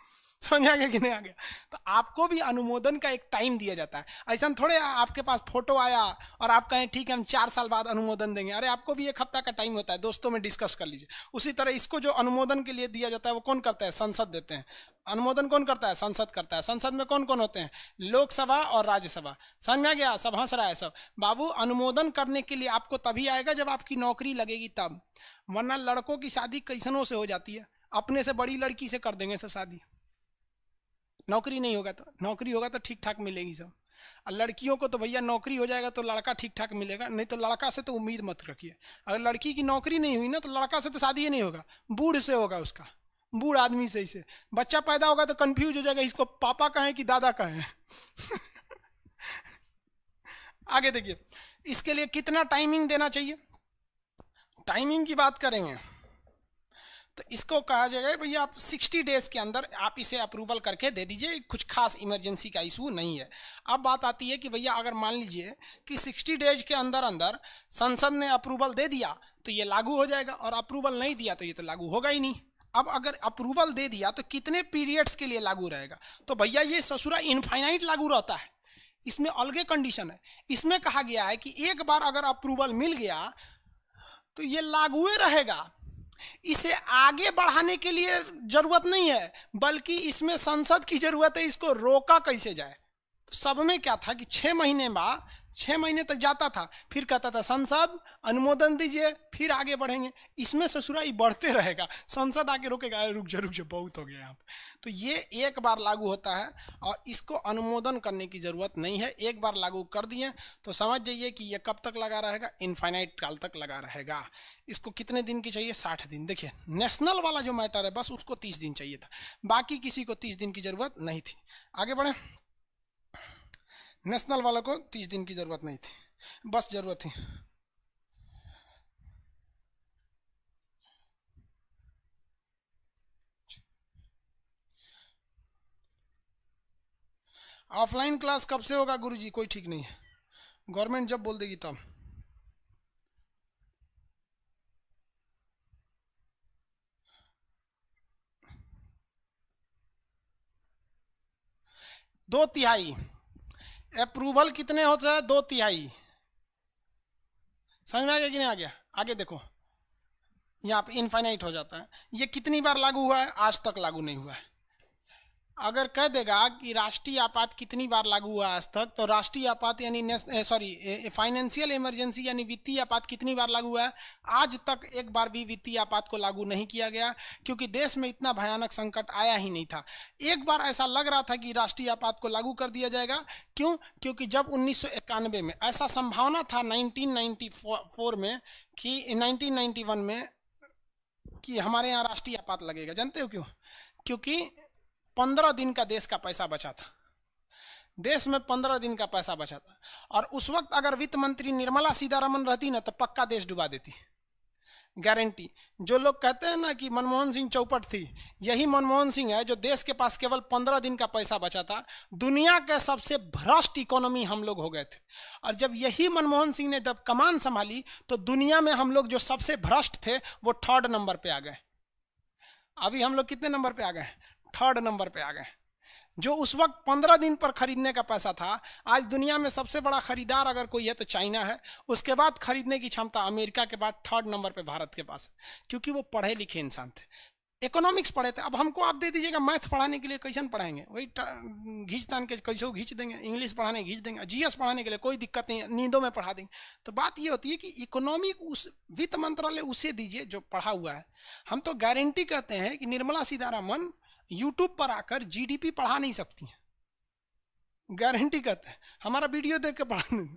समझ आ गया कि नहीं आ गया? तो आपको भी अनुमोदन का एक टाइम दिया जाता है। ऐसा थोड़े आपके पास फोटो आया और आप कहें ठीक है हम 4 साल बाद अनुमोदन देंगे। अरे आपको भी 1 हफ्ता का टाइम होता है, दोस्तों में डिस्कस कर लीजिए। उसी तरह इसको जो अनुमोदन के लिए दिया जाता है वो कौन करता है? संसद देते हैं। अनुमोदन कौन करता है? संसद करता है। संसद में कौन कौन होते हैं? लोकसभा और राज्यसभा। समझ में आ गया? सब हंस रहा है सब। बाबू अनुमोदन करने के लिए आपको तभी आएगा जब आपकी नौकरी लगेगी तब, वरना लड़कों की शादी कैसनों से हो जाती है, अपने से बड़ी लड़की से कर देंगे सब शादी। नौकरी नहीं होगा तो, नौकरी होगा तो ठीक ठाक मिलेगी सब। और लड़कियों को तो भैया नौकरी हो जाएगा तो लड़का ठीक ठाक मिलेगा, नहीं तो लड़का से तो उम्मीद मत रखिए। अगर लड़की की नौकरी नहीं हुई ना तो लड़का से तो शादी ही नहीं होगा, बूढ़ से होगा उसका, बूढ़ आदमी से। इसे बच्चा पैदा होगा तो कंफ्यूज हो जाएगा, इसको पापा कहें कि दादा कहें। आगे देखिए, इसके लिए कितना टाइमिंग देना चाहिए? टाइमिंग की बात करेंगे तो इसको कहा जाएगा भैया आप 60 डेज के अंदर आप इसे अप्रूवल करके दे दीजिए, कुछ खास इमरजेंसी का इशू नहीं है। अब बात आती है कि भैया अगर मान लीजिए कि 60 डेज के अंदर अंदर संसद ने अप्रूवल दे दिया तो ये लागू हो जाएगा, और अप्रूवल नहीं दिया तो ये तो लागू होगा ही नहीं। अब अगर अप्रूवल दे दिया तो कितने पीरियड्स के लिए लागू रहेगा? तो भैया ये ससुरा इनफाइनाइट लागू रहता है, इसमें अलगे कंडीशन है। इसमें कहा गया है कि एक बार अगर अप्रूवल मिल गया तो ये लागू रहेगा, इसे आगे बढ़ाने के लिए जरूरत नहीं है, बल्कि इसमें संसद की जरूरत है, इसको रोका कैसे जाए। तो सब में क्या था कि 6 महीने बाद 6 महीने तक जाता था, फिर कहता था संसद अनुमोदन दीजिए, फिर आगे बढ़ेंगे। इसमें ससुराई बढ़ते रहेगा, संसद आके रोकेगा, रुक जा बहुत हो गया यहाँ पे। तो ये एक बार लागू होता है और इसको अनुमोदन करने की जरूरत नहीं है। एक बार लागू कर दिए तो समझ जाइए कि ये कब तक लगा रहेगा, इनफाइनाइट काल तक लगा रहेगा। इसको कितने दिन की चाहिए? 60 दिन। देखिए नेशनल वाला जो मैटर है बस उसको 30 दिन चाहिए था, बाकी किसी को 30 दिन की जरूरत नहीं थी। आगे बढ़े। नेशनल वालों को 30 दिन की जरूरत नहीं थी, बस जरूरत थी ऑफलाइन क्लास कब से होगा गुरुजी? कोई ठीक नहीं है, गवर्नमेंट जब बोल देगी तब। दो तिहाई अप्रूवल कितने होते हैं? 2/3। समझ में आ गया कि नहीं आ गया? आगे देखो यहाँ पे इनफाइनाइट हो जाता है। ये कितनी बार लागू हुआ है? आज तक लागू नहीं हुआ है। अगर कह देगा कि राष्ट्रीय आपात कितनी बार लागू हुआ आज तक, तो राष्ट्रीय आपात यानी फाइनेंशियल इमरजेंसी यानी वित्तीय आपात कितनी बार लागू हुआ है? आज तक एक बार भी वित्तीय आपात को लागू नहीं किया गया, क्योंकि देश में इतना भयानक संकट आया ही नहीं था। एक बार ऐसा लग रहा था कि राष्ट्रीय आपात को लागू कर दिया जाएगा। क्यों? क्योंकि जब 1991 में ऐसा संभावना था 1994 में कि 1991 में कि हमारे यहाँ राष्ट्रीय आपात लगेगा। जानते हो क्यों? क्योंकि 15 दिन का देश का पैसा बचा था, देश में 15 दिन का पैसा बचा था, और उस वक्त अगर वित्त मंत्री निर्मला सीतारमन रहती ना तो पक्का देश डुबा देती, गारंटी। जो लोग कहते हैं ना कि मनमोहन सिंह चौपट थी, यही मनमोहन सिंह है जो देश के पास केवल 15 दिन का पैसा बचा था। दुनिया के सबसे भ्रष्ट इकोनॉमी हम लोग हो गए थे, और जब यही मनमोहन सिंह ने जब कमान संभाली तो दुनिया में हम लोग जो सबसे भ्रष्ट थे वो 3rd नंबर पे आ गए। अभी हम लोग कितने नंबर पे आ गए? 3rd नंबर पे आ गए। जो उस वक्त 15 दिन पर खरीदने का पैसा था, आज दुनिया में सबसे बड़ा खरीदार अगर कोई है तो चाइना है, उसके बाद खरीदने की क्षमता अमेरिका के बाद 3rd नंबर पे भारत के पास है, क्योंकि वो पढ़े लिखे इंसान थे, इकोनॉमिक्स पढ़े थे। अब हमको आप दे दीजिएगा मैथ पढ़ाने के लिए, कैसे पढ़ाएंगे? वही घींच तान के कैसे घींच देंगे, इंग्लिश पढ़ाने घींच देंगे, जीएस पढ़ाने के लिए कोई दिक्कत नहीं है, नींदों में पढ़ा देंगे। तो बात ये होती है कि इकोनॉमिक उस वित्त मंत्रालय उसे दीजिए जो पढ़ा हुआ है। हम तो गारंटी कहते हैं कि निर्मला सीतारमन यूट्यूब पर आकर जीडीपी पढ़ा नहीं सकती हैं, गारंटी कहते हैं। हमारा वीडियो देख के पढ़ा नहीं,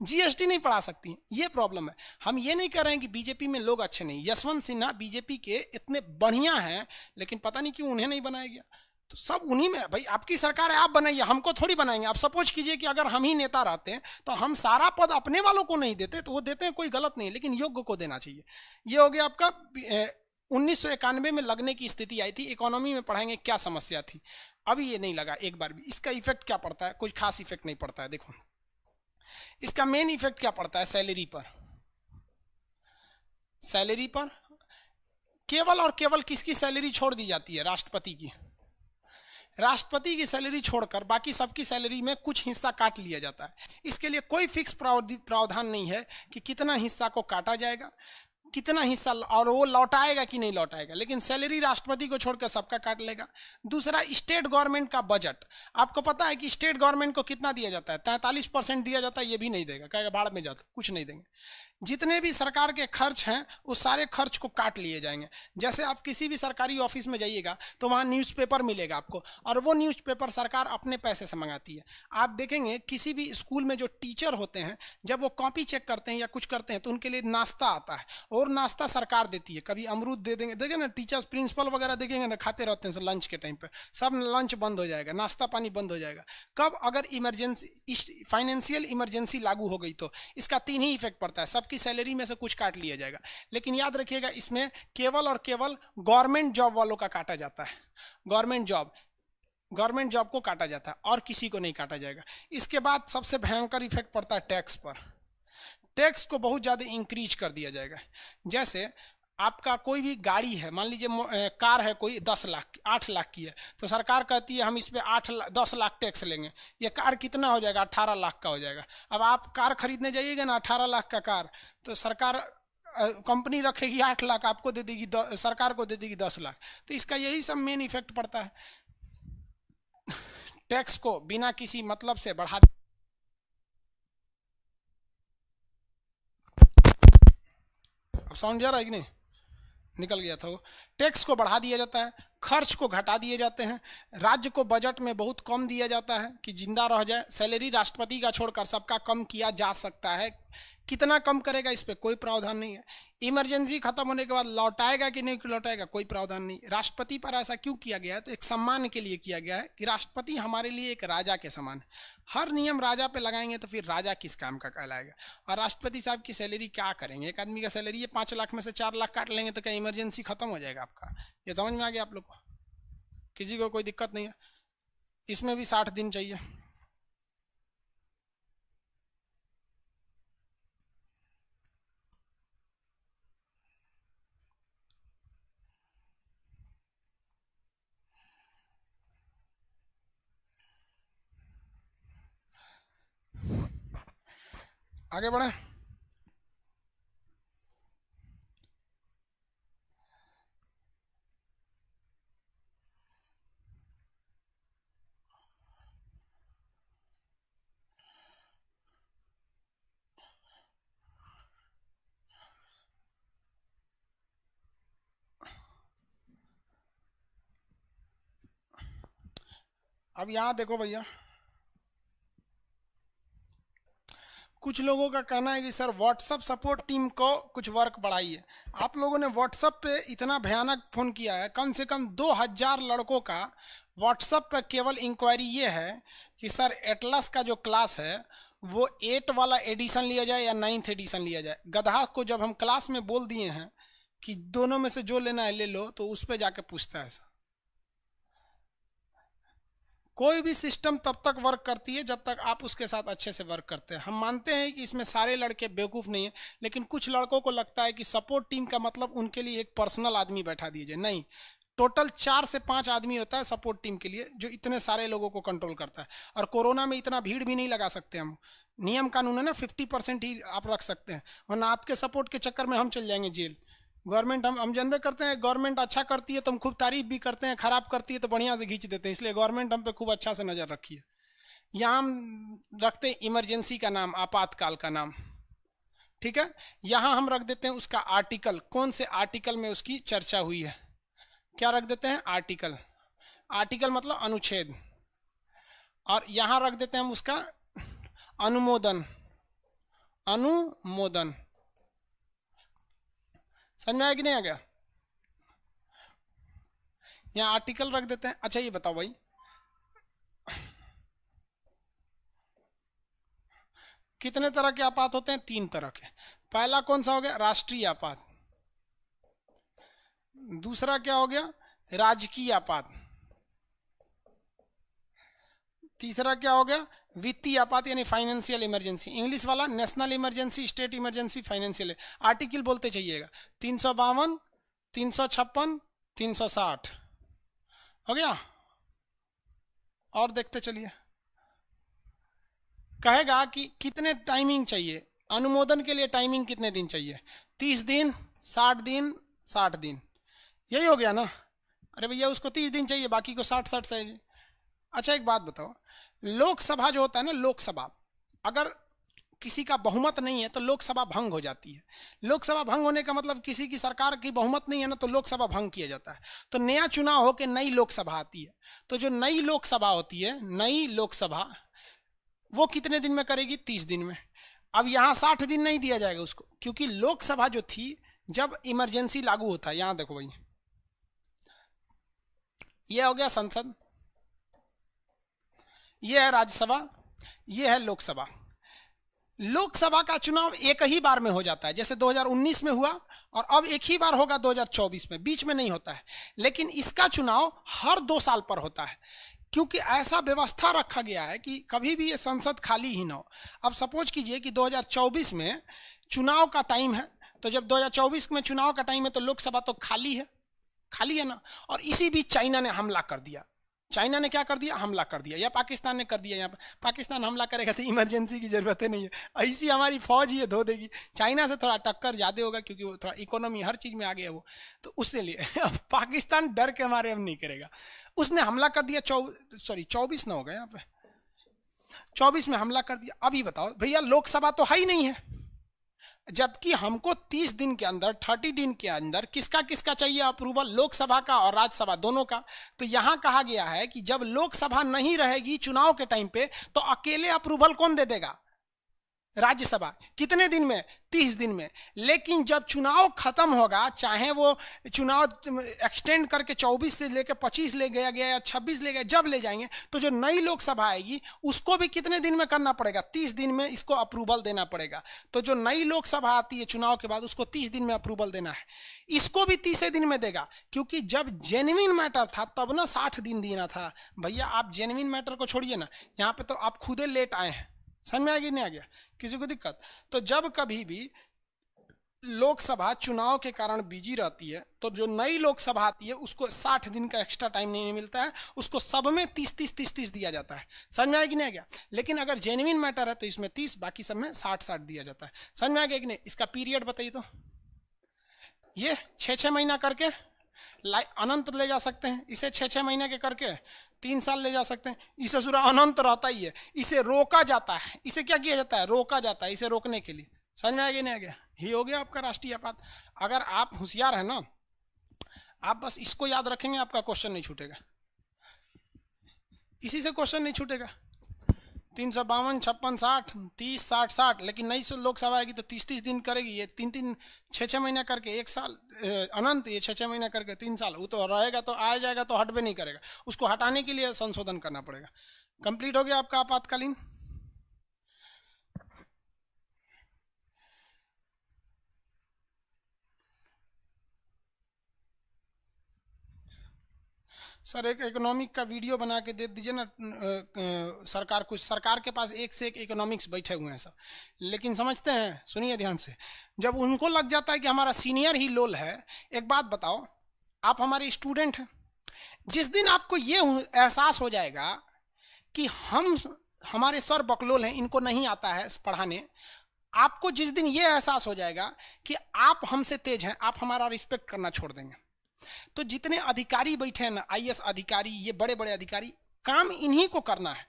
जीएसटी नहीं पढ़ा सकती। ये प्रॉब्लम है। हम ये नहीं कह रहे हैं कि बीजेपी में लोग अच्छे नहीं, यशवंत सिन्हा बीजेपी के इतने बढ़िया हैं, लेकिन पता नहीं क्यों उन्हें नहीं बनाया गया। तो सब उन्हीं में भाई, आपकी सरकार है, आप बनाइए, हमको थोड़ी बनाएंगे। आप सपोज कीजिए कि अगर हम ही नेता रहते हैं तो हम सारा पद अपने वालों को नहीं देते, तो वो देते हैं, कोई गलत नहीं, लेकिन योग्य को देना चाहिए। ये हो गया आपका 1991 में लगने की स्थिति आई थी। इकोनॉमी में पढ़ाएंगे क्या समस्या थी, अभी ये नहीं लगा एक बार भी। इसका इफेक्ट क्या पड़ता है? कुछ खास इफेक्ट नहीं पड़ता है। देखो इसका मेन इफेक्ट क्या पड़ता है? सैलरी पर। सैलरी पर केवल और केवल किसकी सैलरी छोड़ दी जाती है? राष्ट्रपति की। राष्ट्रपति की सैलरी छोड़कर बाकी सबकी सैलरी में कुछ हिस्सा काट लिया जाता है। इसके लिए कोई फिक्स प्रावधान नहीं है कि कितना हिस्सा को काटा जाएगा, कितना हिस्सा, और वो लौटाएगा कि नहीं लौटाएगा, लेकिन सैलरी राष्ट्रपति को छोड़कर सबका काट लेगा। दूसरा, स्टेट गवर्नमेंट का बजट। आपको पता है कि स्टेट गवर्नमेंट को कितना दिया जाता है? 43% दिया जाता है। ये भी नहीं देगा, कहेगा भाड़ में जाता, कुछ नहीं देंगे। जितने भी सरकार के खर्च हैं उस सारे खर्च को काट लिए जाएंगे। जैसे आप किसी भी सरकारी ऑफिस में जाइएगा तो वहाँ न्यूज़पेपर मिलेगा आपको, और वो न्यूज़पेपर सरकार अपने पैसे से मंगाती है। आप देखेंगे किसी भी स्कूल में जो टीचर होते हैं, जब वो कॉपी चेक करते हैं या कुछ करते हैं तो उनके लिए नाश्ता आता है, और नाश्ता सरकार देती है। कभी अमरूद दे देंगे, देखें ना टीचर्स प्रिंसिपल वगैरह देखेंगे ना, खाते रहते हैं लंच के टाइम पर। सब लंच बंद हो जाएगा, नाश्ता पानी बंद हो जाएगा। कब? अगर इमरजेंसी, फाइनेंशियल इमरजेंसी लागू हो गई तो इसका 3 ही इफेक्ट पड़ता है। सबकी आपकी सैलरी में से कुछ काट लिया जाएगा। लेकिन याद रखिएगा इसमें केवल और केवल गवर्नमेंट जॉब वालों का काटा जाता है, गवर्नमेंट जॉब को काटा जाता है और किसी को नहीं काटा जाएगा। इसके बाद सबसे भयंकर इफेक्ट पड़ता है टैक्स पर। टैक्स को बहुत ज़्यादा इंक्रीज कर दिया जाएगा। जैसे आपका कोई भी गाड़ी है, मान लीजिए कार है कोई 10 लाख 8 लाख की है, तो सरकार कहती है हम इस पर 10 लाख टैक्स लेंगे। ये कार कितना हो जाएगा? 18 लाख का हो जाएगा। अब आप कार खरीदने जाइएगा ना 18 लाख का कार, तो सरकार कंपनी रखेगी 8 लाख, आपको दे देगी, सरकार को दे देगी 10 लाख। तो इसका यही सब मेन इफेक्ट पड़ता है, टैक्स को बिना किसी मतलब से बढ़ा। अब साउंड जा रहा है कि नहीं? निकल गया था वो। टैक्स को बढ़ा दिया जाता है, खर्च को घटा दिए जाते हैं, राज्य को बजट में बहुत कम दिया जाता है कि जिंदा रह जाए। सैलरी राष्ट्रपति का छोड़कर सबका कम किया जा सकता है, कितना कम करेगा इस पर कोई प्रावधान नहीं है। इमरजेंसी खत्म होने के बाद लौटाएगा कि नहीं लौटाएगा कोई प्रावधान नहीं। राष्ट्रपति पर ऐसा क्यों किया गया है? तो एक सम्मान के लिए किया गया है कि राष्ट्रपति हमारे लिए एक राजा के समान है। हर नियम राजा पे लगाएंगे तो फिर राजा किस काम का कहलाएगा। और राष्ट्रपति साहब की सैलरी क्या करेंगे? एक आदमी का सैलरी है 5 लाख में से 4 लाख काट लेंगे तो क्या इमरजेंसी खत्म हो जाएगा आपका? ये समझ में आ गया आप लोग को? किसी को कोई दिक्कत नहीं है? इसमें भी 60 दिन चाहिए। आगे बढ़े। अब यहां देखो भैया, कुछ लोगों का कहना है कि सर व्हाट्सअप सपोर्ट टीम को कुछ वर्क बढ़ाइए। आप लोगों ने व्हाट्सअप पे इतना भयानक फ़ोन किया है, कम से कम 2000 लड़कों का व्हाट्सअप पे केवल इंक्वायरी ये है कि सर एटलस का जो क्लास है वो 8 वाला एडिशन लिया जाए या 9th एडिशन लिया जाए। गधा को जब हम क्लास में बोल दिए हैं कि दोनों में से जो लेना है ले लो, तो उस पर जाके पूछता है। कोई भी सिस्टम तब तक वर्क करती है जब तक आप उसके साथ अच्छे से वर्क करते हैं। हम मानते हैं कि इसमें सारे लड़के बेवकूफ़ नहीं है, लेकिन कुछ लड़कों को लगता है कि सपोर्ट टीम का मतलब उनके लिए एक पर्सनल आदमी बैठा दीजिए। नहीं, टोटल 4 से 5 आदमी होता है सपोर्ट टीम के लिए, जो इतने सारे लोगों को कंट्रोल करता है। और कोरोना में इतना भीड़ भी नहीं लगा सकते हम, नियम कानून है ना, 50% ही आप रख सकते हैं, वरना आपके सपोर्ट के चक्कर में हम चल जाएंगे जेल। गवर्नमेंट हम जानबे करते हैं, गवर्नमेंट अच्छा करती है तो हम खूब तारीफ भी करते हैं, खराब करती है तो बढ़िया से खींच देते हैं। इसलिए गवर्नमेंट हम पे खूब अच्छा से नज़र रखी है। यहाँ हम रखते हैं इमरजेंसी का नाम, आपातकाल का नाम, ठीक है। यहाँ हम रख देते हैं उसका आर्टिकल, कौन से आर्टिकल में उसकी चर्चा हुई है, क्या रख देते हैं? आर्टिकल। आर्टिकल मतलब अनुच्छेद। और यहाँ रख देते हैं हम उसका अनुमोदन, अनुमोदन। समझ में आया कि नहीं आ गया? यहाँ आर्टिकल रख देते हैं। अच्छा ये बताओ भाई, कितने तरह के आपात होते हैं? 3 तरह के। पहला कौन सा हो गया? राष्ट्रीय आपात। दूसरा क्या हो गया? राजकीय आपात। तीसरा क्या हो गया? वित्तीय आपात यानी फाइनेंशियल इमरजेंसी। इंग्लिश वाला national emergency, state emergency, financial. Article बोलते जाइएगा। 352, 356, 360 हो गया। और देखते चलिए, कहेगा कि कितने टाइमिंग चाहिए अनुमोदन के लिए, टाइमिंग कितने दिन चाहिए? 30 दिन, 60 दिन, 60 दिन, यही हो गया ना। अरे भैया उसको 30 दिन चाहिए, बाकी को 60-60 चाहिए। अच्छा एक बात बताओ, लोकसभा जो होता है ना, लोकसभा, अगर किसी का बहुमत नहीं है तो लोकसभा भंग हो जाती है। लोकसभा भंग होने का मतलब किसी की सरकार की बहुमत नहीं है ना, तो लोकसभा भंग किया जाता है। तो नया चुनाव होकर नई लोकसभा आती है, तो जो नई लोकसभा होती है, नई लोकसभा, वो कितने दिन में करेगी? 30 दिन में। अब यहाँ 60 दिन नहीं दिया जाएगा उसको, क्योंकि लोकसभा जो थी जब इमरजेंसी लागू होता है, यहाँ देखो भाई, ये हो गया संसद, ये है राज्यसभा, ये है लोकसभा। लोकसभा का चुनाव एक ही बार में हो जाता है, जैसे 2019 में हुआ और अब एक ही बार होगा 2024 में, बीच में नहीं होता है। लेकिन इसका चुनाव हर 2 साल पर होता है, क्योंकि ऐसा व्यवस्था रखा गया है कि कभी भी ये संसद खाली ही ना हो। अब सपोज कीजिए कि 2024 में चुनाव का टाइम है, तो जब 2024 में चुनाव का टाइम है तो लोकसभा तो खाली है ना। और इसी बीच चाइना ने हमला कर दिया। चाइना ने क्या कर दिया? हमला कर दिया, या पाकिस्तान ने कर दिया। यहाँ पर पाकिस्तान हमला करेगा तो इमरजेंसी की जरूरत ही नहीं है, ऐसी हमारी फौज ही धो देगी। चाइना से थोड़ा टक्कर ज़्यादा होगा क्योंकि वो थोड़ा इकोनॉमी हर चीज़ में आगे है वो, तो उससे लिए अब पाकिस्तान डर के हमारे अब नहीं करेगा। उसने हमला कर दिया 24 ना हो गया यहाँ पे, 24 में हमला कर दिया। अभी बताओ भैया, लोकसभा तो है ही नहीं है, जबकि हमको 30 दिन के अंदर, 30 दिन के अंदर किसका किसका चाहिए अप्रूवल? लोकसभा का और राज्यसभा दोनों का। तो यहां कहा गया है कि जब लोकसभा नहीं रहेगी चुनाव के टाइम पे, तो अकेले अप्रूवल कौन दे देगा? राज्यसभा। कितने दिन में? 30 दिन में। लेकिन जब चुनाव खत्म होगा, चाहे वो चुनाव एक्सटेंड करके 24 से लेकर 25 ले गया या 26 ले गया, जब ले जाएंगे तो जो नई लोकसभा आएगी उसको भी कितने दिन में करना पड़ेगा? 30 दिन में इसको अप्रूवल देना पड़ेगा। तो जो नई लोकसभा आती है चुनाव के बाद, उसको 30 दिन में अप्रूवल देना है। इसको भी 30 दिन में देगा, क्योंकि जब जेन्युइन मैटर था तब ना 60 दिन देना था। भैया आप जेन्युइन मैटर को छोड़िए ना, यहाँ पे तो आप खुदे लेट आए हैं। समझ में आ गया नहीं आ गया किसी को दिक्कत? तो जब कभी भी लोकसभा चुनाव के कारण बिजी रहती है, तो जो नई लोकसभा आती है उसको 60 दिन का एक्स्ट्रा टाइम नहीं मिलता है, उसको सब में 30-30-30-30 दिया जाता है। समझ में आएगी नहीं आ गया? लेकिन अगर जेन्युइन मैटर है तो इसमें 30, बाकी सब में 60-60 दिया जाता है। समझ में आ गया कि नहीं? इसका पीरियड बताइए तो। ये 6-6 महीना करके अनंत ले जा सकते हैं, इसे 6-6 महीने के करके 3 साल ले जा सकते हैं। इसे सूरा अनंत रहता ही है, इसे रोका जाता है। इसे क्या किया जाता है? रोका जाता है, इसे रोकने के लिए। समझ में आ गया नहीं आ गया? ही हो गया आपका राष्ट्रीय आपात। अगर आप होशियार है ना, आप बस इसको याद रखेंगे, आपका क्वेश्चन नहीं छूटेगा, इसी से क्वेश्चन नहीं छूटेगा। 352, 56, 60, 30, 60, 60। लेकिन नई लोकसभा आएगी तो 30-30 दिन करेगी, ये 3-3, 6-6 महीना करके 1 साल अनंत, ये 6-6 महीना करके 3 साल। वो तो रहेगा तो आ जाएगा, तो हट भी नहीं करेगा, उसको हटाने के लिए संशोधन करना पड़ेगा। कंप्लीट हो गया आपका आपातकालीन। सर एक इकोनॉमिक का वीडियो बना के दे दीजिए ना। सरकार, कुछ सरकार के पास एक से एक इकोनॉमिक्स बैठे हुए हैं सब, लेकिन समझते हैं, सुनिए ध्यान से, जब उनको लग जाता है कि हमारा सीनियर ही लोल है। एक बात बताओ, आप हमारे स्टूडेंट हैं, जिस दिन आपको ये एहसास हो जाएगा कि हमारे सर बकलोल हैं, इनको नहीं आता है पढ़ाने, आपको जिस दिन ये एहसास हो जाएगा कि आप हमसे तेज हैं, आप हमारा रिस्पेक्ट करना छोड़ देंगे। तो जितने अधिकारी बैठे हैं ना, आईएएस अधिकारी, ये बड़े बड़े अधिकारी, काम इन्हीं को करना है।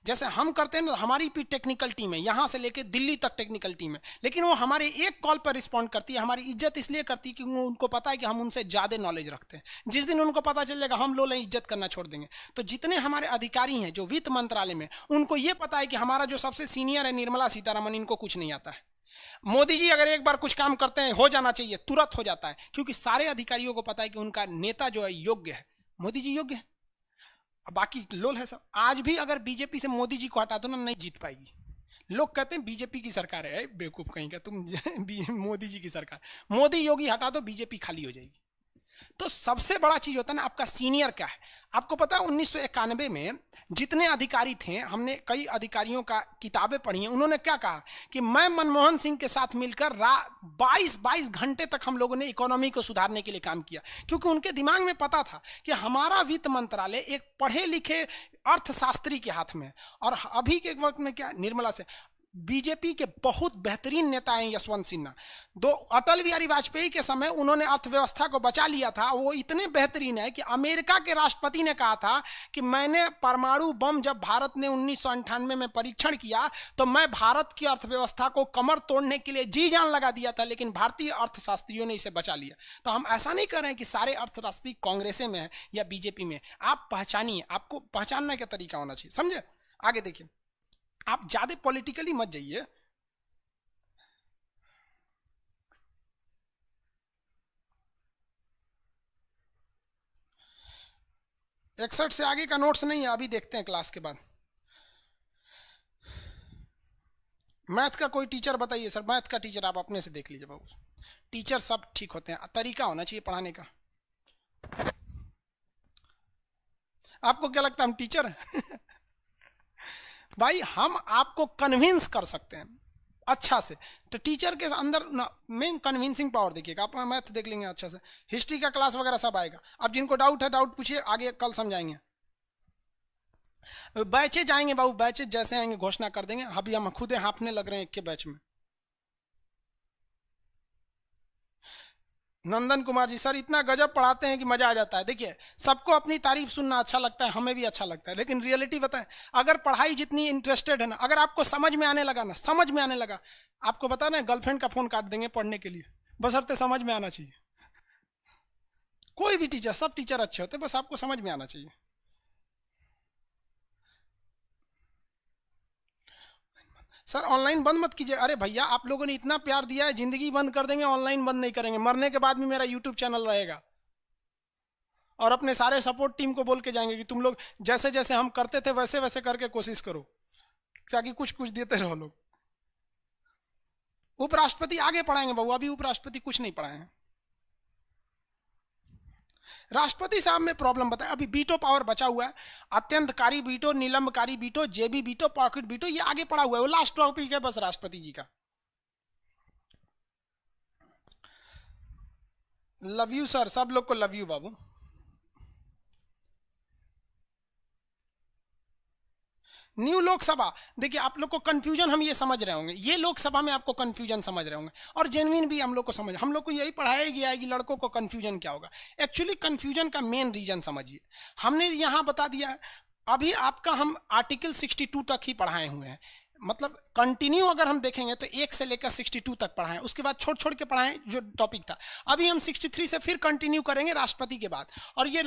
जैसे हम करते हैं ना, हमारी भी टेक्निकल टीम है, यहां से लेके दिल्ली तक टेक्निकल टीम है, लेकिन वो हमारे एक कॉल पर रिस्पॉन्ड करती है। हमारी इज्जत इसलिए करती है कि उनको पता है कि हम उनसे ज्यादा नॉलेज रखते हैं। जिस दिन उनको पता चल जाएगा हम लोग इज्जत करना छोड़ देंगे। तो जितने हमारे अधिकारी हैं जो वित्त मंत्रालय में, उनको ये पता है कि हमारा जो सबसे सीनियर है निर्मला सीतारमण, इनको कुछ नहीं आता है। मोदी जी अगर एक बार कुछ काम करते हैं, हो जाना चाहिए, तुरंत हो जाता है, क्योंकि सारे अधिकारियों को पता है कि उनका नेता जो है योग्य है। मोदी जी योग्य है, बाकी लोल है सब। आज भी अगर बीजेपी से मोदी जी को हटा दो ना, नहीं जीत पाएगी। लोग कहते हैं बीजेपी की सरकार है, बेवकूफ कहीं का तुम मोदी जी की सरकार, मोदी योगी हटा दो, बीजेपी खाली हो जाएगी। तो सबसे बड़ा चीज होता है ना, आपका सीनियर क्या है। आपको पता है 1991 में जितने अधिकारी थे, हमने कई अधिकारियों का किताबें पढ़ी हैं, उन्होंने क्या कहा कि मैं मनमोहन सिंह के साथ मिलकर 22 घंटे तक हम लोगों ने इकोनॉमी को सुधारने के लिए काम किया, क्योंकि उनके दिमाग में पता था कि हमारा वित्त मंत्रालय एक पढ़े लिखे अर्थशास्त्री के हाथ में। और अभी के वक्त में क्या, निर्मला से बीजेपी के बहुत बेहतरीन नेता हैं यशवंत सिन्हा। अटल बिहारी वाजपेयी के समय उन्होंने अर्थव्यवस्था को बचा लिया था। वो इतने बेहतरीन है कि अमेरिका के राष्ट्रपति ने कहा था कि मैंने परमाणु बम जब भारत ने 1998 में परीक्षण किया तो मैं भारत की अर्थव्यवस्था को कमर तोड़ने के लिए जी जान लगा दिया था, लेकिन भारतीय अर्थशास्त्रियों ने इसे बचा लिया। तो हम ऐसा नहीं कर रहे हैं कि सारे अर्थशास्त्री कांग्रेस में है या बीजेपी में। आप पहचानिए, आपको पहचानने का तरीका होना चाहिए, समझे? आगे देखिए, आप ज्यादा पॉलिटिकली मत जाइए। इकसठ से आगे का नोट्स नहीं है, अभी देखते हैं क्लास के बाद। मैथ का कोई टीचर बताइए सर, मैथ का टीचर आप अपने से देख लीजिए बाबू, टीचर सब ठीक होते हैं, तरीका होना चाहिए पढ़ाने का। आपको क्या लगता है हम टीचर हैं? भाई हम आपको कन्विंस कर सकते हैं अच्छा से, तो टीचर के अंदर ना मेन कन्विंसिंग पावर देखिएगा। आप मैथ देख लेंगे अच्छा से, हिस्ट्री का क्लास वगैरह सब आएगा। अब जिनको डाउट है डाउट पूछिए, आगे कल समझाएंगे। बैचेज जाएंगे बाबू, बैचेज जैसे आएंगे घोषणा कर देंगे। अभी हम खुद हाँफने लग रहे हैं एक के बैच में। नंदन कुमार जी, सर इतना गजब पढ़ाते हैं कि मजा आ जाता है। देखिए सबको अपनी तारीफ सुनना अच्छा लगता है, हमें भी अच्छा लगता है, लेकिन रियलिटी बताएं, अगर पढ़ाई जितनी इंटरेस्टेड है ना, अगर आपको समझ में आने लगा ना, समझ में आने लगा, आपको बता ना गर्लफ्रेंड का फोन काट देंगे पढ़ने के लिए, बशर्ते समझ में आना चाहिए। कोई भी टीचर, सब टीचर अच्छे होते, बस आपको समझ में आना चाहिए। सर ऑनलाइन बंद मत कीजिए। अरे भैया आप लोगों ने इतना प्यार दिया है, जिंदगी बंद कर देंगे, ऑनलाइन बंद नहीं करेंगे। मरने के बाद भी मेरा यूट्यूब चैनल रहेगा, और अपने सारे सपोर्ट टीम को बोल के जाएंगे कि तुम लोग जैसे जैसे हम करते थे वैसे वैसे करके कोशिश करो, ताकि कुछ कुछ देते रहो लोग। उपराष्ट्रपति आगे पढ़ाएंगे बाबू, अभी उपराष्ट्रपति कुछ नहीं पढ़ाए हैं। राष्ट्रपति साहब में प्रॉब्लम बताए, अभी बीटो पावर बचा हुआ है, अत्यंतकारी बीटो, निलंबकारी बीटो, जेबी बीटो, पॉकेट बीटो, ये आगे पड़ा हुआ है, वो लास्ट टॉपिक है बस राष्ट्रपति जी का। लव यू सर, सब लोग को love you Babu. New Lok Sabha, देखिए आप लोग को कंफ्यूजन हम ये समझ रहे होंगे, ये लोकसभा में आपको कंफ्यूजन समझ रहे होंगे, और जेन्युइन भी हम लोग को समझ, हम लोग को यही पढ़ाया गया है कि लड़कों को कंफ्यूजन क्या होगा। एक्चुअली कंफ्यूजन का मेन रीजन समझिए, हमने यहाँ बता दिया है। अभी आपका हम आर्टिकल 62 तक ही पढ़ाए हुए हैं, मतलब कंटिन्यू अगर हम देखेंगे तो 1 से लेकर 62 तक पढ़ाएं, उसके बाद छोड़ छोड़ के पढ़ाएं जो टॉपिक था। अभी हम 63 से फिर कंटिन्यू करेंगे राष्ट्रपति के बाद, और ये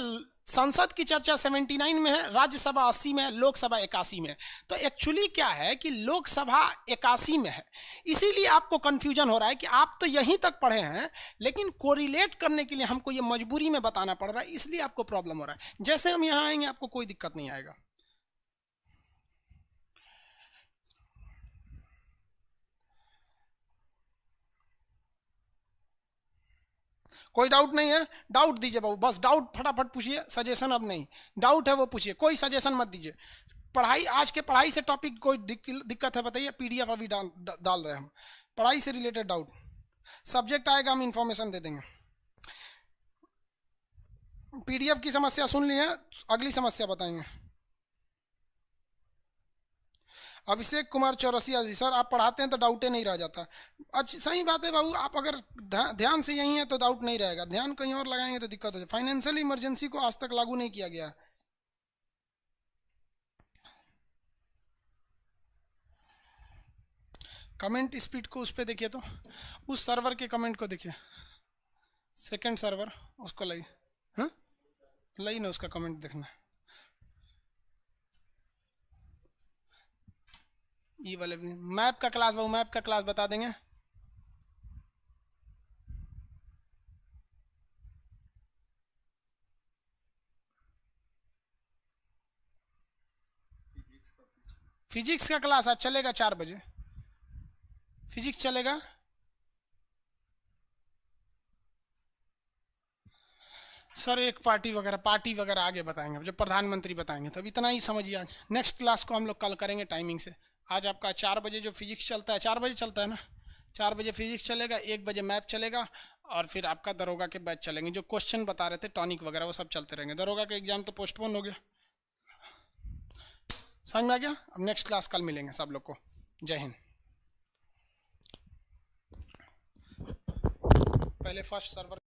संसद की चर्चा 79 में है, राज्यसभा 80 में है, लोकसभा 81 में है। तो एक्चुअली क्या है कि लोकसभा 81 में है, इसीलिए आपको कंफ्यूजन हो रहा है कि आप तो यहीं तक पढ़े हैं, लेकिन कोरिलेट करने के लिए हमको ये मजबूरी में बताना पड़ रहा है, इसलिए आपको प्रॉब्लम हो रहा है। जैसे हम यहाँ आएंगे आपको कोई दिक्कत नहीं आएगा। कोई डाउट नहीं है, डाउट दीजिए बाबू, बस डाउट फटाफट पूछिए, सजेशन अब नहीं, डाउट है वो पूछिए, कोई सजेशन मत दीजिए। पढ़ाई, आज के पढ़ाई से टॉपिक कोई दिक्कत है बताइए, पीडीएफ अभी डाल रहे हैं हम, पढ़ाई से रिलेटेड डाउट, सब्जेक्ट आएगा हम इंफॉर्मेशन दे देंगे। पीडीएफ की समस्या सुन ली है, अगली समस्या बताएंगे। अभिषेक कुमार चौरसिया जी, सर आप पढ़ाते हैं तो डाउटे नहीं रह जाता। अच्छा सही बात है बाबू, आप अगर ध्यान से यही है तो डाउट नहीं रहेगा, ध्यान कहीं और लगाएंगे तो दिक्कत हो जाए। फाइनेंशियल इमरजेंसी को आज तक लागू नहीं किया गया। कमेंट स्पीड को उस पर देखिए, तो उस सर्वर के कमेंट को देखिए, सेकंड सर्वर उसको लई, हाँ लई ना, उसका कमेंट देखना। ये वाले भी मैप का क्लास बाबू, मैप का क्लास बता देंगे। फिजिक्स का क्लास आज चलेगा 4 बजे, फिजिक्स चलेगा। सर एक पार्टी वगैरह आगे बताएंगे, जब प्रधानमंत्री बताएंगे तब, इतना ही समझिए। आज नेक्स्ट क्लास को हम लोग कल करेंगे टाइमिंग से। आज आपका 4 बजे जो फिजिक्स चलता है, 4 बजे चलता है ना, 4 बजे फिजिक्स चलेगा, 1 बजे मैथ चलेगा, और फिर आपका दरोगा के बैच चलेंगे। जो क्वेश्चन बता रहे थे टॉनिक वगैरह वो सब चलते रहेंगे। दरोगा का एग्जाम तो पोस्टपोन हो गया, समझ में आ गया। अब नेक्स्ट क्लास कल मिलेंगे सब लोग को। जय हिंद। पहले फर्स्ट सर्वर